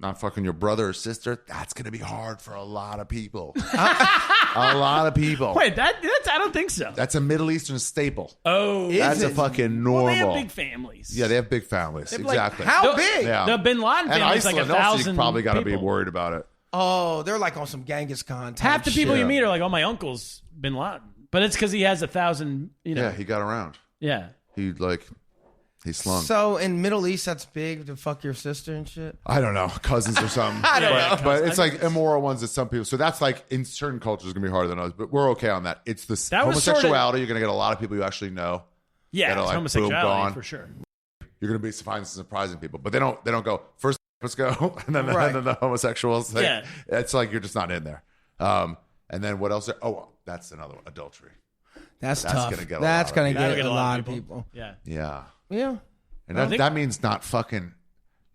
not fucking your brother or sister. That's going to be hard for a lot of people. A lot of people. Wait, that's I don't think so. That's a Middle Eastern staple. Oh, That's a it? fucking well, normal. they have big families. Yeah, they have big families. like, Exactly. How The- big? Yeah. The Bin Laden And family is like Iceland 1,000 also, you probably got to be people. worried about it. Oh, they're like on some Genghis Khan. Type Half the people shit. you meet are like, oh, my uncle's Bin Laden. But it's because he has 1,000, you know. Yeah, he got around. Yeah. He slung. So in Middle East, that's big to fuck your sister and shit. I don't know, cousins or something. I don't know. But it's like immoral ones that some people. So that's like in certain cultures going to be harder than others. But we're okay on that. It's the That was homosexuality. sorta- You're going to get a lot of people you actually know. Yeah, That'll, it's like, homosexuality boom, gone. for sure. You're going to be surprising people. But they don't go first. Let's go, and then Right. the homosexuals. Like, Yeah. it's like you're just not in there. And then what else? Oh, that's another one. Adultery. That's That's tough. gonna get a That's lot of gonna people. That'll get a lot of people. Yeah. Yeah. Yeah. And I think- that means not fucking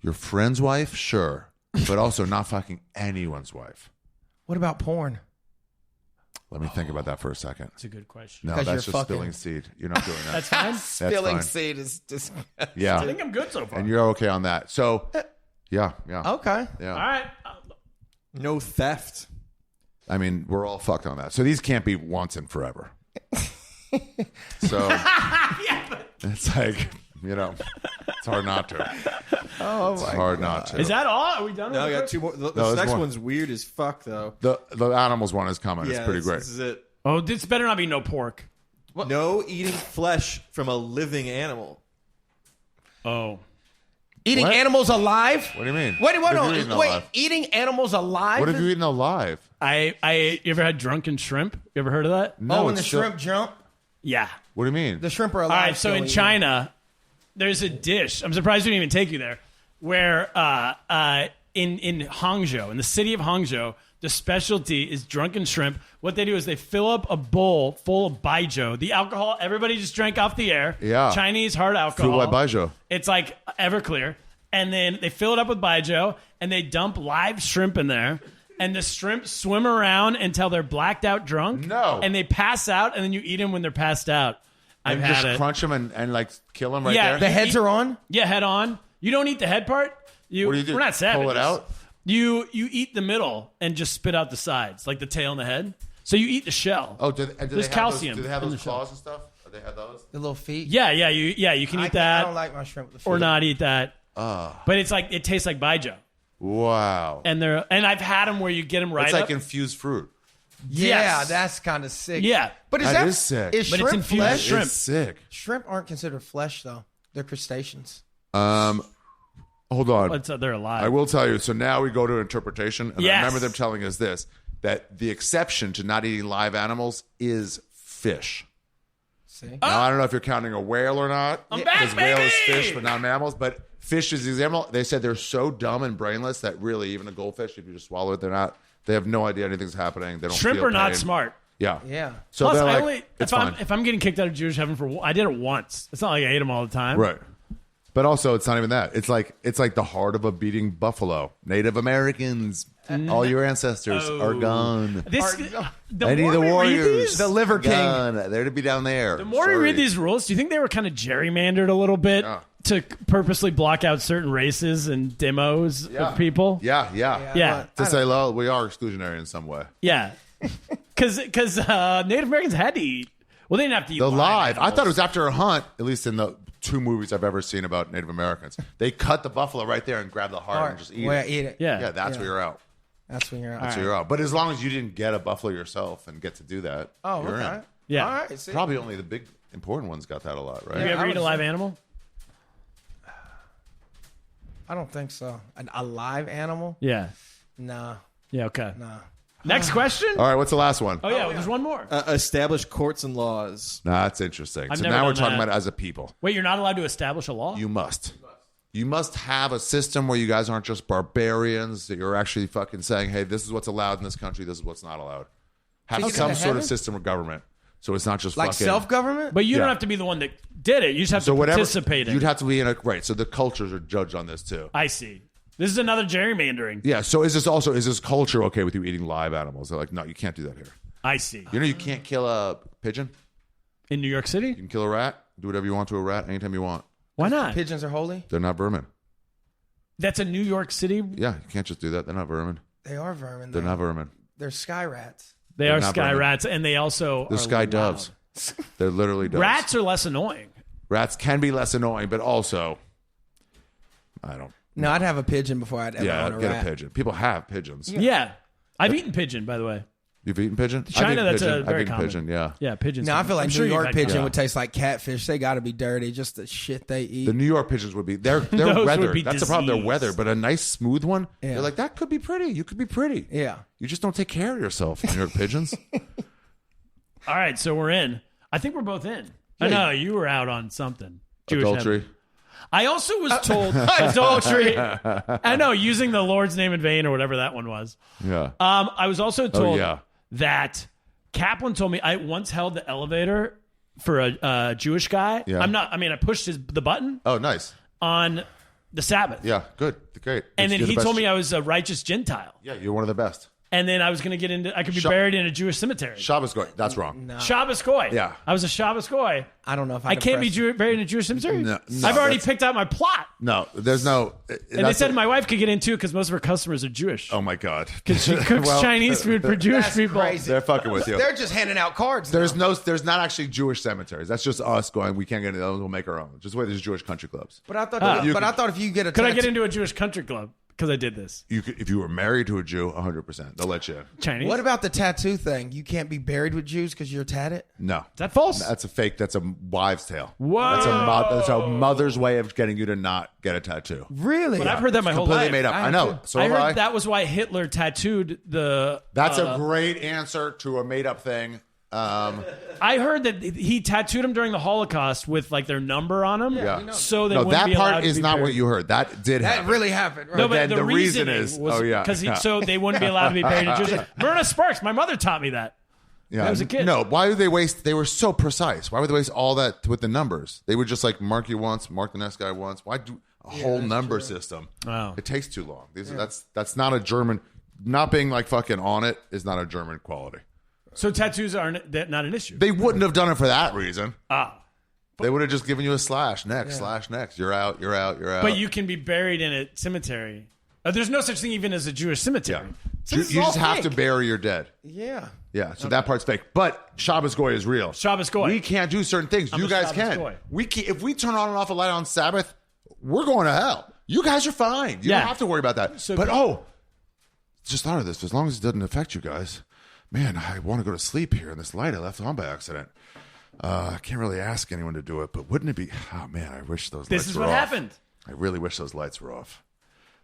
your friend's wife, sure, but also not fucking anyone's wife. What about porn? Let me think about that for a second. That's a good question. No, 'Cause that's you're just fucking- spilling seed. You're not doing that. That's fine. Spilling fine. seed is just. I Yeah, think I'm good so far. and you're okay on that. So, yeah, Okay. yeah. All right. No theft. I mean, we're all fucked on that. So these can't be once and forever. So it's like, it's hard not to. Oh It's my hard God. not to. Is that all? Are we done? No, I with got this? two more. No, This there's next more. one's weird as fuck, though. The animals one is coming. It's pretty great. This is it. Oh, this better not be no pork. No eating flesh from a living animal. Oh. Eating What? animals alive? What do you mean? Wait, What have you eaten wait. alive? Eating animals alive? What have you eaten alive? You ever had drunken shrimp? You ever heard of that? No, when the it's still- shrimp jump? Yeah. What do you mean? The shrimp are All alive. right, so still in eating. China, there's a dish. I'm surprised we didn't even take you there. Where in Hangzhou, in the city of Hangzhou, the specialty is drunken shrimp. What they do is they fill up a bowl full of baijiu, the alcohol everybody just drank off the air. Yeah. Chinese hard alcohol. Full white baijiu. It's like Everclear. And then they fill it up with baijiu, and they dump live shrimp in there. and the shrimp swim around until they're blacked out drunk. No. And they pass out, and then you eat them when they're passed out. I've And had just it. crunch them and like kill them right Yeah, there. The heads are on? Yeah, head on. You don't eat the head part. What do you do? We're not savages. Pull it out? You eat the middle and just spit out the sides, like the tail and the head. So you eat the shell. Oh, do There's they have calcium Those, do they have in those the shell. claws and stuff? Do they have those? The little feet? You can eat I that don't like my shrimp with the feet. or not eat that. But it's like it tastes like baijiu. Wow. And I've had them where you get them right It's like up. infused fruit. Yeah, Yes. that's kind of sick. Yeah. But That is sick. Is But it's shrimp infused flesh? shrimp. It's sick. Shrimp aren't considered flesh, though. They're crustaceans. Hold on. But they're alive. I will tell you. So now we go to interpretation. And Yes. I remember them telling us this, that the exception to not eating live animals is fish. See? Now, I don't know if you're counting a whale or not. I'm back, Because whale is baby! fish, but not mammals. But fish is the example. They said they're so dumb and brainless that really, even a goldfish, if you just swallow it, they have no idea anything's happening. They don't Shrimp feel are not pain. smart. Yeah. Yeah. So Plus, they're I like, only it's if fine. I'm getting kicked out of Jewish heaven I did it once. It's not like I ate them all the time. Right. But also, it's not even that. It's like the heart of a beating buffalo. Native Americans, all your ancestors are gone. The Any more of the we read warriors, these- The liver king. gone. They're to be down there. The more we read these rules, do you think they were kind of gerrymandered a little bit to purposely block out certain races and demos of people? Yeah. Yeah. To say, well, we are exclusionary in some way. Yeah. Because Native Americans had to eat. Well, they didn't have to eat The live. I animals. thought it was after a hunt, at least in the 2 movies I've ever seen about Native Americans. They cut the buffalo right there and grab the heart and just eat Well, it. eat it. Yeah. Yeah, that's where you're out. That's when you're out. That's where you're out. But as long as you didn't get a buffalo yourself and get to do that, Oh, you're okay. in. Yeah. All right. See? Probably only the big important ones got that a lot, right? Have you ever I eaten a was- live animal? I don't think so. A live animal? Yeah. Nah. Yeah, okay. Nah. Next question? All right, what's the last one? Oh, yeah, there's one more. Establish courts and laws. Nah, that's interesting. I've So never now we're done talking that. about it as a people. Wait, you're not allowed to establish a law? You must. You must have a system where you guys aren't just barbarians, that you're actually fucking saying, hey, this is what's allowed in this country, this is what's not allowed. Have you some go to sort of heaven? system of government. So it's not just Like fucking self-government? But you Yeah. don't have to be the one that did it. You just have so to whatever participate in you'd it. have to be in a right. So the cultures are judged on this too. I see. This is another gerrymandering. Yeah. So is this culture okay with you eating live animals? They're like, no, you can't do that here. I see. You know, you can't kill a pigeon. In New York City? You can kill a rat. Do whatever you want to a rat anytime you want. Why not? Pigeons are holy? They're not vermin. That's a New York City. Yeah, you can't just do that. They're not vermin. They are vermin. They're though. not vermin. They're sky rats. They They're are not sky vermin. rats, and they also They're are sky loud. doves. They're literally doves. Rats are less annoying. Rats can be less annoying, but also, I don't. No, I'd have a pigeon before I'd ever Yeah, own a get rat. a pigeon. People have pigeons. Yeah. I've eaten pigeon, by the way. You've eaten pigeon? China, I've eaten that's pigeon. very I've eaten common. pigeon. Yeah. Yeah, pigeons. No, I feel like I'm New sure you've York had pigeon common. would taste like catfish. They got to be dirty. Just the shit they eat. The New York pigeons would be they're Those would weathered. be That's the problem. They're diseased. weathered, but a nice smooth one. Yeah. You're like that could be pretty. You could be pretty. Yeah. You just don't take care of yourself, New York pigeons. All right, so we're in. I think we're both in. I know you were out on something. Jewish Adultery. heaven. I also was told adultery. I know, using the Lord's name in vain or whatever that one was. Yeah. I was also told yeah. that Kaplan told me I once held the elevator for a Jewish guy. Yeah. I pushed the button Oh, nice. on the Sabbath. Yeah. Good. Great. And then You're the he best. told me I was a righteous Gentile. Yeah, you're one of the best. And then I was going to get into, I could be buried in a Jewish cemetery. Shabbos goy. That's wrong. Shabbos Goy. Yeah. I was a Shabbos Goy. I don't know if I can't be buried in a Jewish cemetery. No, I've already that's- picked out my plot. No, there's no. And they said my wife could get in too because most of her customers are Jewish. Oh my God. Because she cooks Well, Chinese food for Jewish That's people. crazy. They're fucking with you. They're just handing out cards. There's now. there's not actually Jewish cemeteries. That's just us going. We can't get into those. We'll make our own. Just wait. There's Jewish country clubs. But I thought. You but could- I thought if you get a. Could I get tattoo- into a Jewish country club because I did this? You could, if you were married to a Jew, 100%. They'll let you in. Chinese? What about the tattoo thing? You can't be buried with Jews because you're tatted. No, Is that false? that's a fake. That's a wives' tale. Whoa. That's a mother's way of getting you to not get a tattoo. Really? But I've heard that my whole Completely life. made up. I have know. too. So I have heard I. that was why Hitler tattooed the. That's a great answer to a made up thing. I heard that he tattooed them during the Holocaust with like their number on them. Yeah. So they No, wouldn't that be allowed part to is be not buried. what you heard. That did that happen. really happened. Right? No, but then the the reason reasoning is- was, oh, yeah. because Yeah. so they wouldn't be allowed to be buried in Jewish. Myrna Sparks, my mother taught me that. Yeah. I was a kid. No, why would they waste? They were so precise. Why would they waste all that with the numbers? They would just like mark you once, mark the next guy once. Why do a whole number system? Wow. It takes too long. That's not a German. not being like fucking on it is not a German quality. So tattoos are not an issue. They wouldn't have done it for that reason. Ah. They would have just given you a slash next. You're out. But you can be buried in a cemetery. There's no such thing even as a Jewish cemetery. Yeah. So You this is all just have to fake. bury your dead. Yeah. Yeah, so that part's fake. But Shabbos Goy is real. Shabbos Goy. We can't do certain things. I'm You a guys Shabbos can. Goy. We can. If we turn on and off a light on Sabbath, we're going to hell. You guys are fine. You Yeah. don't have to worry about that. So- But just thought of this. As long as it doesn't affect you guys, man, I want to go to sleep here. And this light I left on by accident. I can't really ask anyone to do it, but wouldn't it be? Oh man, I wish those. This lights is were what off. happened. I really wish those lights were off.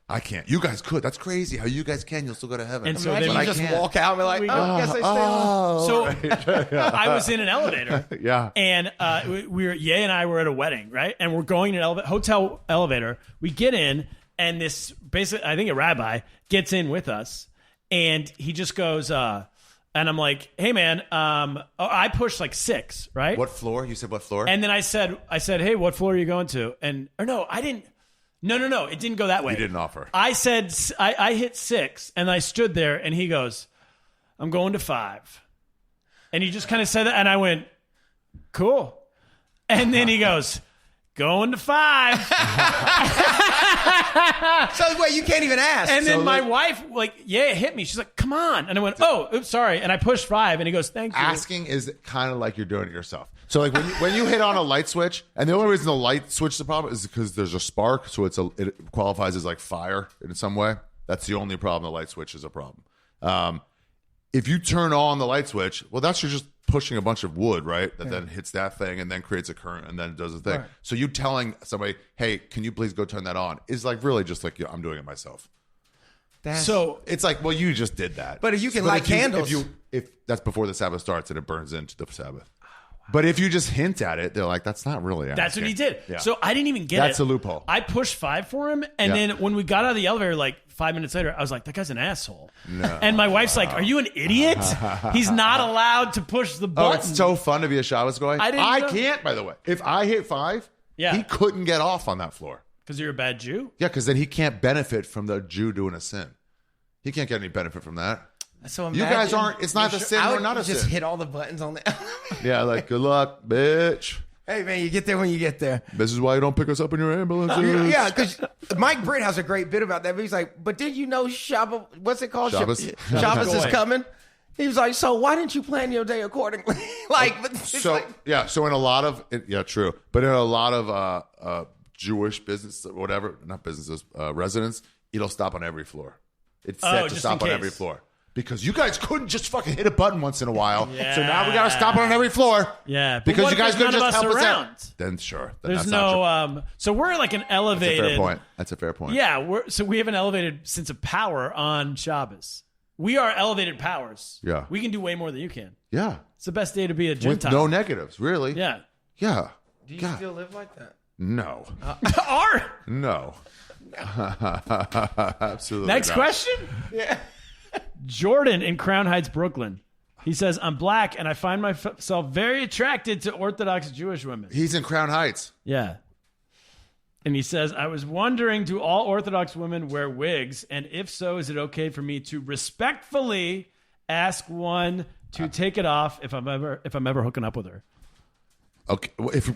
I can't. You guys could. That's crazy. How you guys can? You'll still go to heaven. And so Imagine then you I just can't. walk out and be like, I guess I stay on. So I was in an elevator. Yeah. And Ye and I were at a wedding, right? And we're going in an hotel elevator. We get in, and this basically, I think a rabbi gets in with us, and he just goes, and I'm like, hey man, I pushed like 6, right? What floor? You said what floor? And then I said, hey, what floor are you going to? No, I didn't. No, it didn't go that way. You didn't offer. I said, I hit 6, and I stood there, and he goes, I'm going to 5. And he just kind of said that, and I went, cool. And then he goes, going to 5. So wait, you can't even ask. And then my wife, hit me. She's like, come on. And I went, oh, oops, sorry. And I pushed 5, and he goes, thank you. Asking is kind of like you're doing it yourself. So like when you hit on a light switch, and the only reason the light switch is the problem is because there's a spark, so it qualifies as like fire in some way. That's the only problem. The light switch is a problem. If you turn on the light switch, well, that's you're just pushing a bunch of wood, right? That then hits that thing and then creates a current and then it does a thing. Right. So you telling somebody, hey, can you please go turn that on? Is like really just like I'm doing it myself. So It's like, well, you just did that. But you can light candles. If that's before the Sabbath starts and it burns into the Sabbath. But if you just hint at it, they're like, that's not really asking. that's what he did. Yeah. So I didn't even get it. That's a loophole. I pushed 5 for him, and Yeah. then when we got out of the elevator, like 5 minutes later, I was like, that guy's an asshole. No. And my wife's like, are you an idiot? He's not allowed to push the Oh, button. it's so fun to be a Shabbos Goy. I know. can't, by the way. If I hit 5, Yeah. he couldn't get off on that floor. Because you're a bad Jew? Yeah, because then he can't benefit from the Jew doing a sin. He can't get any benefit from that. So You guys aren't, it's not a sin I or would not a just sin. hit all the buttons on the Yeah, like, good luck, bitch. Hey man, you get there when you get there. This is why you don't pick us up in your ambulance. Yeah, because Mike Britt has a great bit about that. But he's like, but did you know Shabbos, what's it called? Shabbos? Shabbos is Goy. coming. He was like, so why didn't you plan your day accordingly? But it's So like, yeah, so in a lot of true, but in a lot of Jewish business, whatever, not businesses, residents, it'll stop on every floor. It's set to just stop in on case. every floor because you guys couldn't just fucking hit a button once in a while. Yeah. So now we got to stop on every floor. Yeah. But because what you if guys there's couldn't none just of us help us around? out. Then sure, then There's that's not no, true. so we're like an That's a elevated. fair point. That's a fair point. Yeah, so we have an elevated sense of power on Shabbos. We are elevated powers. Yeah. We can do way more than you can. Yeah. It's the best day to be a With Gentile. no negatives, really. Yeah. Yeah. do you God. still live like that? No. Are. No. Absolutely. Next not. question? Yeah. Jordan in Crown Heights, Brooklyn. He says, I'm black and I find myself very attracted to Orthodox Jewish women. He's in Crown Heights. Yeah. And he says, I was wondering, do all Orthodox women wear wigs? And if so, is it okay for me to respectfully ask one to take it off if I'm ever hooking up with her? Okay. Well, if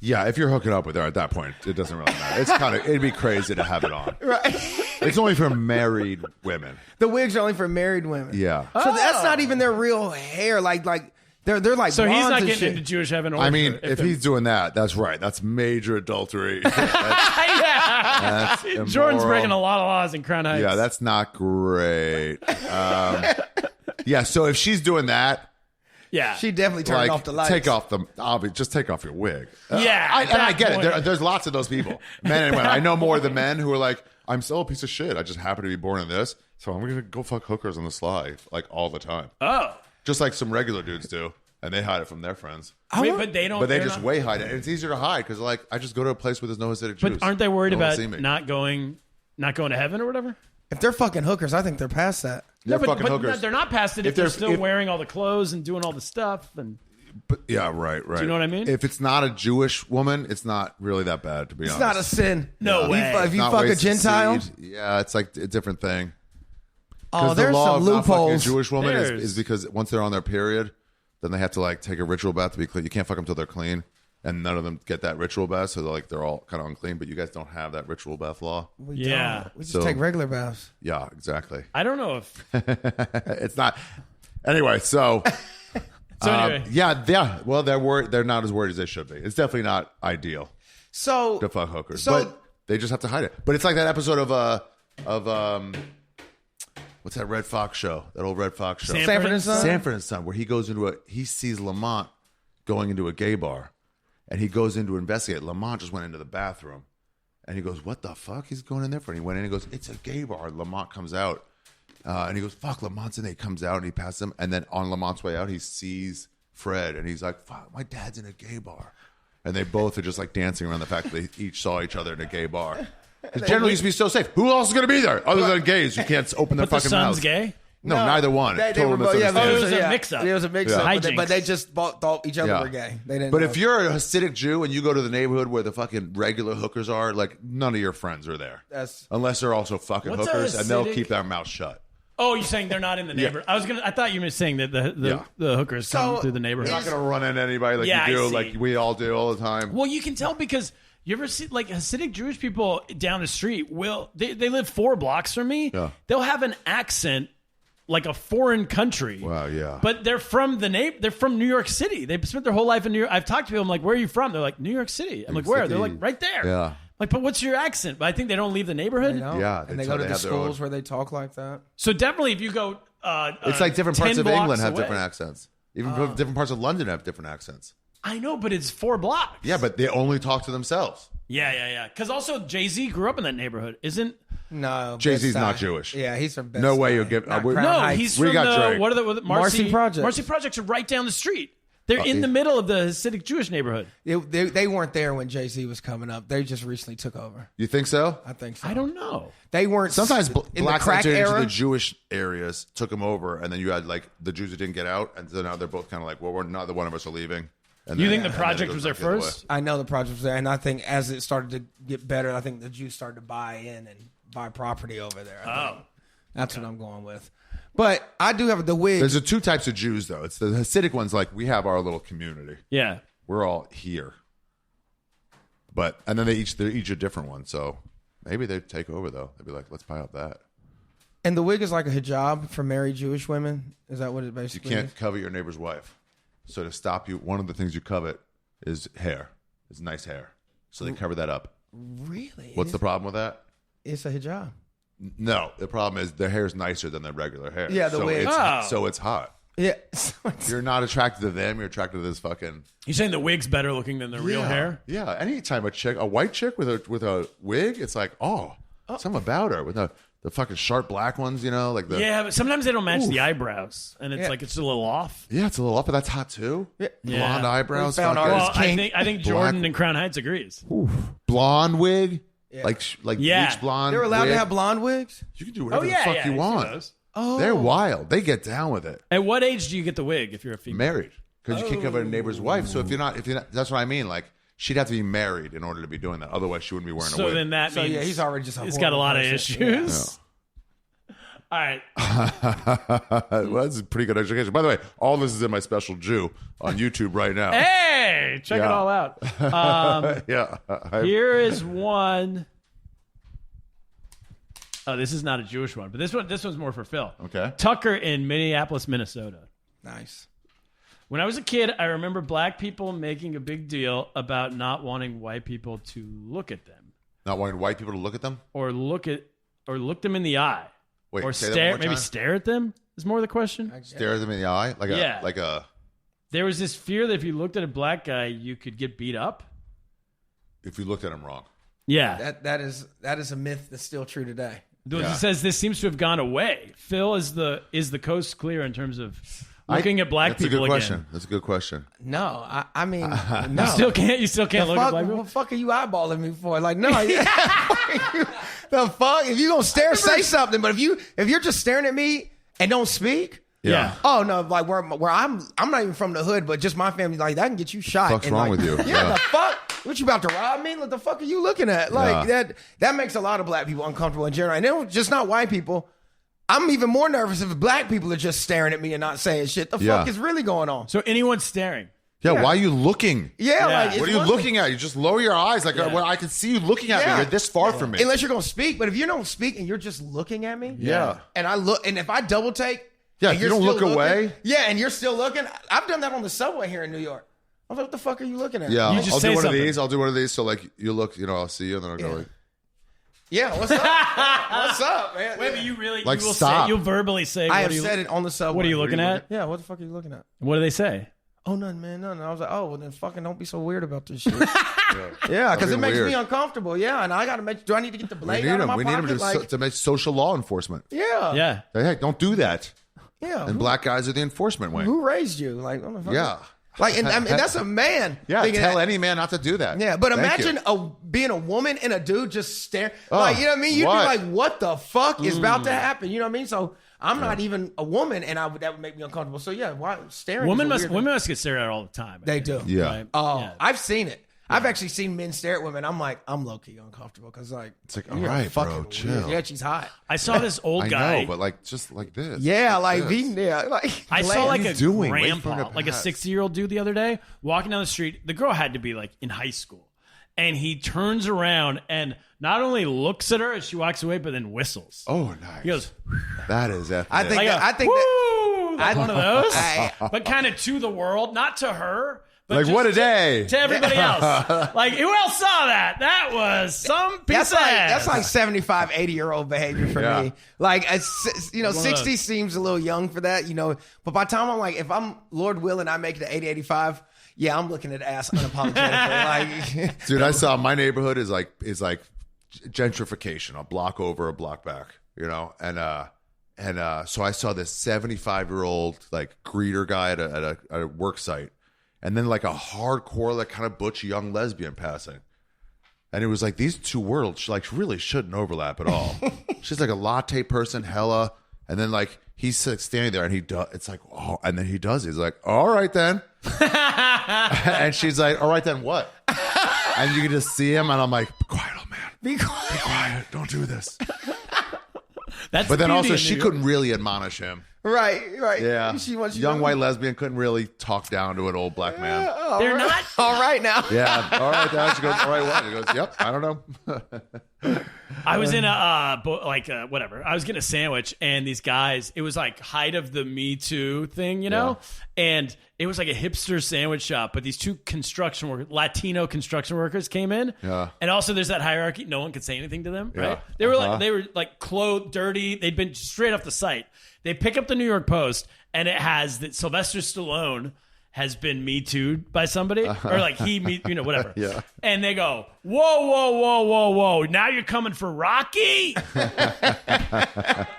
if you're hooking up with her at that point, it doesn't really matter. It's it'd be crazy to have it on. Right. It's only for married women. The wigs are only for married women. Yeah. So that's not even their real hair. Like they're like So he's blondes not and getting shit. into Jewish heaven or I mean, if he's doing that, that's right. That's major adultery. That's Jordan's immoral. breaking a lot of laws in Crown Heights. Yeah, that's not great. So if she's doing that, yeah. She definitely turned off the lights. Just take off your wig. Yeah, at And I that get it. point. There's lots of those people, men and women. I know more of the men who are like, I'm still a piece of shit. I just happen to be born in this, so I'm gonna go fuck hookers on the sly, like all the time. Oh. Just like some regular dudes do, and they hide it from their friends. Wait, but they don't. But they they're just not- way hide it. And it's easier to hide because, like, I just go to a place where there's no Hasidic Jews. But aren't they worried No one will about see me. not going to heaven or whatever? If they're fucking hookers, I think they're past that. They're but fucking hookers. they're not past it if, If they're there's- still if- wearing all the clothes and doing all the stuff. And But yeah, right. Do you know what I mean? If it's not a Jewish woman, it's not really that bad, to be honest. It's not a sin. No way. If you Not fuck a wasted Gentile, seed. Yeah, it's like a different thing. oh, The there's law some of not fucking a loopholes. Jewish woman There's- is because once they're on their period, then they have to like take a ritual bath to be clean. You can't fuck them till they're clean, and none of them get that ritual bath, so they're all kind of unclean. But you guys don't have that ritual bath law. We Yeah. don't. We just So- take regular baths. Yeah, exactly. I don't know if. It's not. Anyway, so. So anyway, Yeah. Well, they're not as worried as they should be. It's definitely not ideal So to fuck hookers, So- but they just have to hide it. But it's like that episode of what's that Red Fox show? That old Red Fox show, Sanford and Son. Sanford and Son, where he sees Lamont going into a gay bar, and he goes in to investigate. Lamont just went into the bathroom, and he goes, "What the fuck? He's going in there for?" And he went in and goes, "It's a gay bar." Lamont comes out. And he goes, "Fuck, Lamont's in there." He comes out and he passes him. And then on Lamont's way out, he sees Fred. And he's like, "Fuck, my dad's in a gay bar." And they both are just like dancing around the fact that they each saw each other in a gay bar. Because generally used to be so safe. Who else is going to be there other than gays who can't open their but the fucking son's mouths? gay. No, neither one. They Total were both, yeah, misunderstanding. it was a mix-up. It was a mix-up, Yeah. but they just thought each other were gay. They didn't. But know. if you're a Hasidic Jew and you go to the neighborhood where the fucking regular hookers are, like none of your friends are there. That's- Unless they're also fucking What's a hookers and they'll Hasidic- keep their mouth shut. Oh, you're saying they're not in the neighborhood? I thought you were saying that the hookers come So, through the neighborhood. You're not going to run into anybody like Yeah, you I do, see. like we all do all the time. Well, you can tell because you ever see like Hasidic Jewish people down the street they live 4 blocks from me. Yeah. They'll have an accent like a foreign country. Wow, yeah. But they're from they're from New York City. They spent their whole life in New York. I've talked to people. I'm like, "Where are you from?" They're like, "New York City." I'm like, "Where?" City. They're like, "Right there." Yeah. Like, but what's your accent? But I think they don't leave the neighborhood. You know? Yeah, and they that's go how to they the have their own- schools where they talk like that. So definitely, if you go, It's like different parts 10 of England blocks have away. different accents. Even different parts of London have different accents. I know, but it's 4 blocks. Yeah, but they only talk to themselves. Yeah. Because also Jay-Z grew up in that neighborhood, isn't? No, Jay-Z's Bed-Stuy. not Jewish. Yeah, he's from Bed-Stuy. No way you'll give- Not we're- Crown No, Heights. he's We from got the Drake. what are the Marcy Projects. Marcy Projects are right down the street. They're in the middle of the Hasidic Jewish neighborhood. They weren't there when Jay-Z was coming up. They just recently took over. You think so? I think so. I don't know. They weren't Sometimes in the blacks crack entered into era. the Jewish areas, took them over, and then you had like the Jews that didn't get out, and so now they're both kind of like, well, we're neither one of us are leaving. And You then- think the and then it project goes was there back the other way. first? I know the project was there, and I think as it started to get better, I think the Jews started to buy in and buy property over there. I think. That's what I'm going with. But I do have the wigs. There's the 2 types of Jews, though. It's the Hasidic ones, like we have our little community. Yeah. We're all here. And then they're each a different one. So maybe they'd take over, though. They'd be like, let's buy up that. And the wig is like a hijab for married Jewish women. Is that what it You basically can't is? covet your neighbor's wife. So to stop you, one of the things you covet is hair. Is nice hair. So they cover that up. Really? What's the problem with that? It's a hijab. No, the problem is their hair is nicer than their regular hair. Yeah, the so wig. it's, Oh. so it's hot. Yeah. So it's- You're not attracted to them. You're attracted to this fucking You're saying the wig's better looking than the real hair? Yeah, anytime a white chick with a wig, it's like, something about her with the fucking sharp black ones, like the Yeah, but sometimes they don't match the eyebrows, and it's Yeah. like it's a little off. yeah, it's a little up, but that's hot too. Yeah. Blonde Yeah. eyebrows, We found fucking- ours. Well, Kink. I think Jordan in Crown Heights agrees. blonde wig, like Yeah. bleach blonde. They're allowed wig. to have blonde wigs? You can do whatever yeah, the fuck yeah, you I've want. seen those. Oh. They're wild. They get down with it. At what age do you get the wig if you're a female? Married, because you can't cover a neighbor's wife. So if you're not, that's what I mean. Like she'd have to be married in order to be doing that. Otherwise, she wouldn't be wearing a So wig. then that So, means yeah, he's already just a he's got a lot of horrible person. issues. All right. Well, that's a pretty good education. By the way, all this is in my special Jew on YouTube right now. Hey, check it Yeah. all out. Yeah. Here is one. Oh, this is not a Jewish one, but this one's more for Phil. Okay. Tucker in Minneapolis, Minnesota. Nice. When I was a kid, I remember black people making a big deal about not wanting white people to look at them Not wanting white people to look at them? or look them in the eye Wait, or say that one more maybe time? stare at them is more the question. Stare them in the eye? Yeah. Like a There was this fear that if you looked at a black guy, you could get beat up. if you looked at him wrong. Yeah. That is a myth that's still true today. It says this seems to have gone away. Phil, is the coast clear in terms of looking at black That's people a good again? question. That's a good question. No, I mean, no. You still can't look at black people? What the fuck are you eyeballing me for? Like, no. The fuck? If you gonna stare, say something. But if you're just staring at me and don't speak, Yeah. Oh no, like where I'm not even from the hood, but just my family, like that can get you shot. What's And, wrong like, with you? Yeah, the fuck? What you about to rob me? What the fuck are you looking at? Like that makes a lot of black people uncomfortable in general. And it just not white people. I'm even more nervous if black people are just staring at me and not saying shit. The fuck is really going on? So anyone staring. Yeah, why are you looking? Yeah, like it's what are you looking at? You just lower your eyes. Like well, I can see you looking at me. You're this far from me. Unless you're gonna speak, but if you don't speak and you're just looking at me, and I look, and if I double take, if you don't look away, and you're still looking, I've done that on the subway here in New York. I was like, what the fuck are you looking at? Yeah, You just I'll say do one something. of these. I'll do one of these. So like you look, I'll see you, and then I'll go like, yeah, what's up? What's up, man? Wait, but you really Like, you will stop. say, you'll verbally say. I what have are you, said it on the subway. What are you looking at? Yeah, what the fuck are you looking at? What do they say? Oh, nothing, man, nothing. I was like, oh, well, then fucking don't be so weird about this shit. Yeah, because it makes weird. me uncomfortable. Yeah, and I got to make. Do I need to get the we blade need out of them. my We need pocket? them Like, to make social law enforcement. yeah, Yeah. Hey, don't do that. yeah. And black guys are the enforcement wing. Who raised you? Like, what the fuck? Yeah. Like, and I mean, that's a man. Yeah, thinking tell that- any man not to do that. Yeah, but Thank imagine you. being a woman and a dude just staring. Oh, like, you know what I mean? You'd what? be like, what the fuck is about to happen? You know what I mean? So I'm not even a woman, and that would make me uncomfortable. So yeah, why staring? Women is a weird women must get stared at all the time. They do. Yeah. Right? Oh, Yeah. I've seen it. I've actually seen men stare at women. I'm like, I'm low key uncomfortable because like, It's like, you're all right, fucking bro, weird. chill. Yeah, she's hot. I saw this old I guy. know, but like just like this. Yeah, like this. like I saw like you a doing? Wait for him grandpa, to like a pass. 60-year-old dude the other day, walking down the street. The girl had to be like in high school. And he turns around and not only looks at her as she walks away, but then whistles. Oh, nice. He goes, That is ethnic. I think like that, a, I think that woo! Like one of those. I- But kind of to the world, not to her. But Like, just what a day. To everybody else. Like, who else saw that? That was some piece that's of like ass. that's like 75, 80-year-old behavior for Yeah. me. Like, 60 those. seems a little young for that, But by the time I'm like, if I'm Lord willing, I make it to 80, 85. Yeah, I'm looking at ass unapologetically. Like, Dude, I saw my neighborhood is like gentrification, a block over, a block back, and so I saw this 75-year-old like greeter guy at a work site, and then like a hardcore, like kind of butch young lesbian passing, and it was like these two worlds like really shouldn't overlap at all. She's like a latte person, hella, and then like he's like, standing there, and he does. It's like, oh, and then he does. He's like, all right then, and she's like, all right then, what? And you can just see him, and I'm like, be quiet, old man. be Be quiet. quiet. Don't do this. That's But then the also, beauty of she New couldn't really admonish him. Right. Yeah. She wants you Young to- white lesbian couldn't really talk down to an old black man. All They're right. not- All right now. Yeah. All right. Then she goes, all right, what? He goes, yep, I don't know. I was in whatever. I was getting a sandwich, and these guys, it was like height of the Me Too thing, and it was like a hipster sandwich shop. But these two Latino construction workers came in, and also there's that hierarchy. No one could say anything to them, right? Yeah. They were like clothed, dirty. They'd been straight off the site. They pick up the New York Post, and it has that Sylvester Stallone has been Me Too'd by somebody, or like whatever. Yeah. And they go, whoa, now you're coming for Rocky?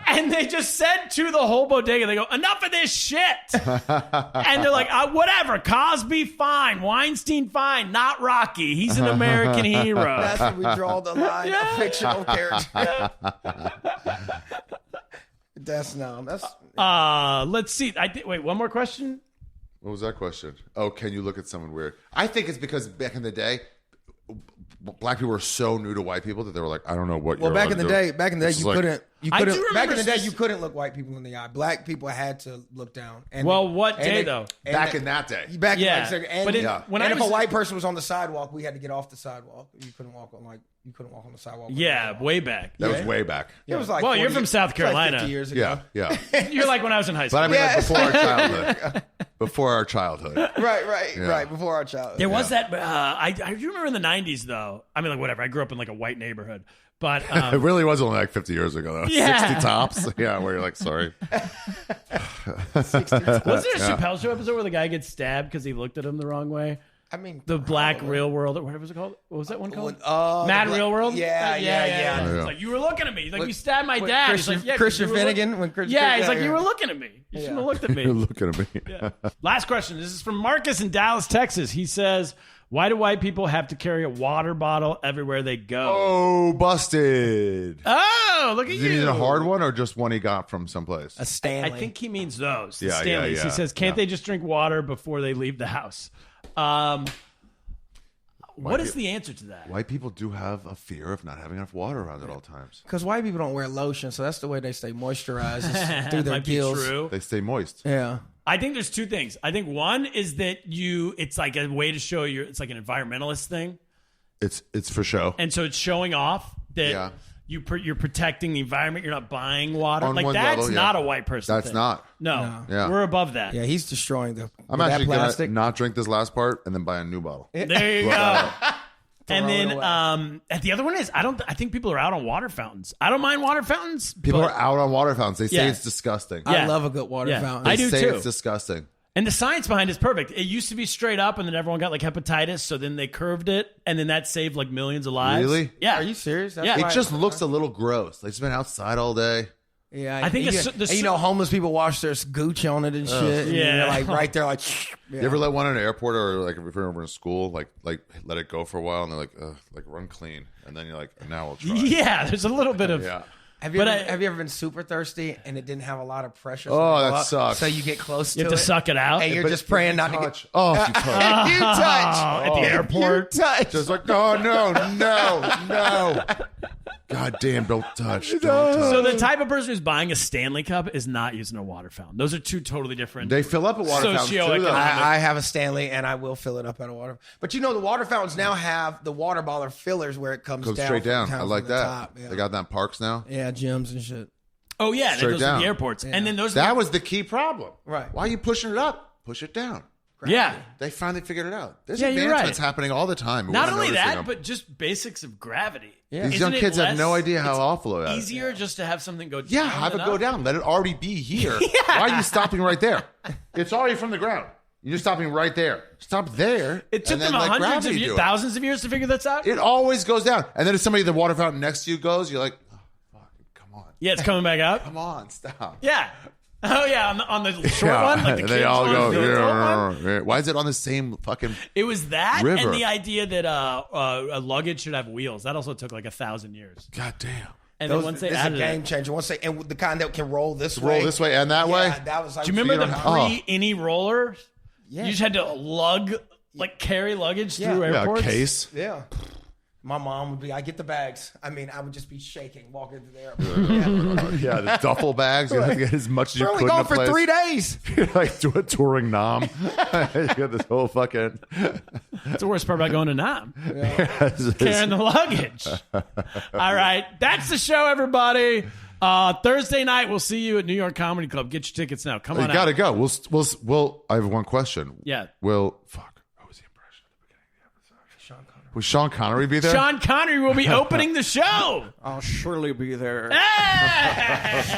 And they just said to the whole bodega, they go, enough of this shit. And they're like, whatever, Cosby fine, Weinstein fine, not Rocky. He's an American hero. That's when we draw the line. A fictional character. That's Let's see. Wait, one more question? What was that question? Oh, can you look at someone weird? I think it's because back in the day, black people were so new to white people that they were like, I don't know what Well, you're back in allowed the to day, do. back in the day, It's you like- couldn't. I do remember Back in the day, this- you couldn't look white people in the eye. Black people had to look down. And Well, what day, though? Back in that day. Back Yeah, in and, but when I if was- a white person was on the sidewalk, we had to get off the sidewalk. You couldn't walk on the sidewalk. Yeah, way back. That was way back. It was like Well, you're 40 from South it was like 50 Carolina. years ago. Yeah, yeah. You're like when I was in high school. But I mean, like, Yeah. before our childhood. Before our childhood. Right. Before our childhood. There was that. I do remember in the 90s, though. I mean, like, whatever. I grew up in like a white neighborhood. But It really was only like 50 years ago, though. Yeah. 60 tops. Yeah, where you're like, sorry. wasn't there a Chappelle Show episode where the guy gets stabbed because he looked at him the wrong way? I mean, The Black Real World, or whatever was it called? What was that one called? Mad the Real World? Yeah. It's like, you were looking at me. He's like, you stabbed my dad. He's like, yeah, 'cause Christian you were Finnegan. When Christian, Yeah, he's like, you were looking at me. You shouldn't have looked at me. You're looking at me. Last question. This is from Marcus in Dallas, Texas. He says, Why do white people have to carry a water bottle everywhere they go? Oh, busted. Oh, look at Is you. he a hard one or just one he got from someplace? A Stanley. I think he means those. Yeah, Stanleys. yeah. He says, can't they just drink water before they leave the house? What is the answer to that? White people do have a fear of not having enough water around at all times. Because white people don't wear lotion, so that's the way they stay moisturized is through their Might be gills. true. They stay moist. Yeah. I think there's 2 things. I think one is that it's like a way to show it's like an environmentalist thing. It's for show. And so it's showing off that Yeah. you're protecting the environment. You're not buying water. On like one that's level, yeah. not a white person That's thing. not. No. Yeah. We're above that. Yeah, he's destroying the I'm that actually going plastic. to not drink this last part and then buy a new bottle. There you go. And Throw it then away. the other one is I think people are out on water fountains. I don't mind water fountains. People but- are out on water fountains. They say Yeah. it's disgusting. Yeah. I love a good water Yeah. fountain. They I do say too. it's disgusting. And the science behind it is perfect. It used to be straight up, and then everyone got like hepatitis, so then they curved it, and then that saved like millions of lives. Really? Yeah. Are you serious? That's Yeah. why- It just looks a little gross. They've just been outside all day. Yeah, I think you, it's- and you know, homeless people wash their gooch on it and shit. And Yeah. they're like right there, like. Yeah. You ever let one in an airport or like if you're over in school, like let it go for a while and they're like run clean, and then you're like, now we'll try. Yeah, there's a little bit of Yeah. Have you, But have you ever been super thirsty and it didn't have a lot of pressure? Oh, you that go up, sucks. So you get close you to have to it, suck it out and you're But just if praying you not touch. to get. Oh, if you touch. If you touch at the airport. You touch. Just like, oh no. God damn, don't touch. Don't touch. So the type of person who's buying a Stanley Cup is not using a water fountain. Those are 2 totally different. They fill up at water fountains too, though. Socioeconomic. I have a Stanley, and I will fill it up at a water. But you know, the water fountains now have the water baller fillers where it comes Goes down straight down. from I like the that. top. Yeah. They got that in parks now. Yeah, gyms and shit. Oh yeah, that Straight goes to down. the airports, and then those. That was the key problem. Right. Why are you pushing it up? Push it down. yeah. They finally figured it out. There's Yeah, you're advancements right. happening all the time. and we're Not not only noticing that, them. but just basics of gravity. Yeah. These Isn't young it kids have less- no idea how it's awful it is. Easier just to have something go. Yeah, down have it than go up. down. Let it already be here. Why are you stopping right there? It's already from the ground. You're stopping right there. Stop there. It took and then them let hundreds of gravity years, do it. thousands of years to figure this out. It always goes down. And then if somebody at the water fountain next to you goes, you're like, oh, fuck, come on. Yeah, it's coming back up. Come on, stop. Yeah. Oh yeah, on the short one, like the they kids all one, go, the adult one. yeah. Why is it on the same fucking... It was that River. and the idea that a luggage should have wheels. That also took like 1,000 years. God damn. And then once they This is a added game it, changer. Once they and the kind that can roll this way, Roll this way and that way? Yeah, that was like. do you remember you the don't have- pre-any roller? Yeah. You just had to carry luggage Yeah. through Yeah, a airports. case. Yeah. My mom would be, I get the bags. I mean, I would just be shaking walking through the airport. Yeah. Yeah, the duffel bags. You have to get as much as you We're could only in gone a for place. 3 days. You're like do a touring nom. You got this whole fucking... That's the worst part about going to Nam. Carrying Carrying the luggage. All right. That's the show, everybody. Thursday night, we'll see you at New York Comedy Club. Get your tickets now. Come You on gotta out. go. We'll. I have one question. Yeah. Fuck. What was the impression at the beginning of the episode? Sean Connery. Will Sean Connery be there? Sean Connery will be opening the show. I'll surely be there.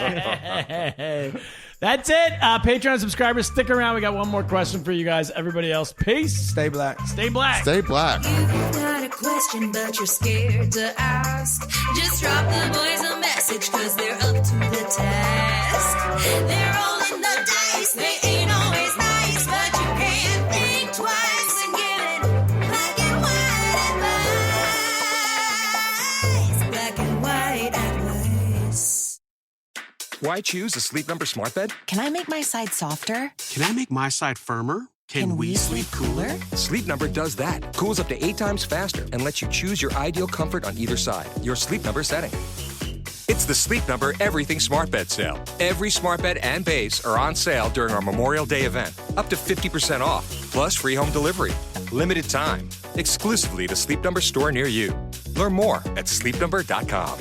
Hey! That's it. Patreon subscribers, stick around. We got one more question for you guys. Everybody else, peace. Stay black. Stay black. Stay black. You've got a question, but you're scared to ask. Just drop the boys a message, cause they're up to the task. They're rolling the dice, they ain't always nice, but you can't think twice and get it black and white advice. Black and white advice. Why choose a Sleep Number smart bed? Can I make my side softer? Can I make my side firmer? Can we sleep cooler? Sleep Number does that. Cools up to 8 times faster and lets you choose your ideal comfort on either side. Your Sleep Number setting. It's the Sleep Number Everything Smart Bed sale. Every smart bed and base are on sale during our Memorial Day event. Up to 50% off, plus free home delivery. Limited time. Exclusively to Sleep Number store near you. Learn more at sleepnumber.com.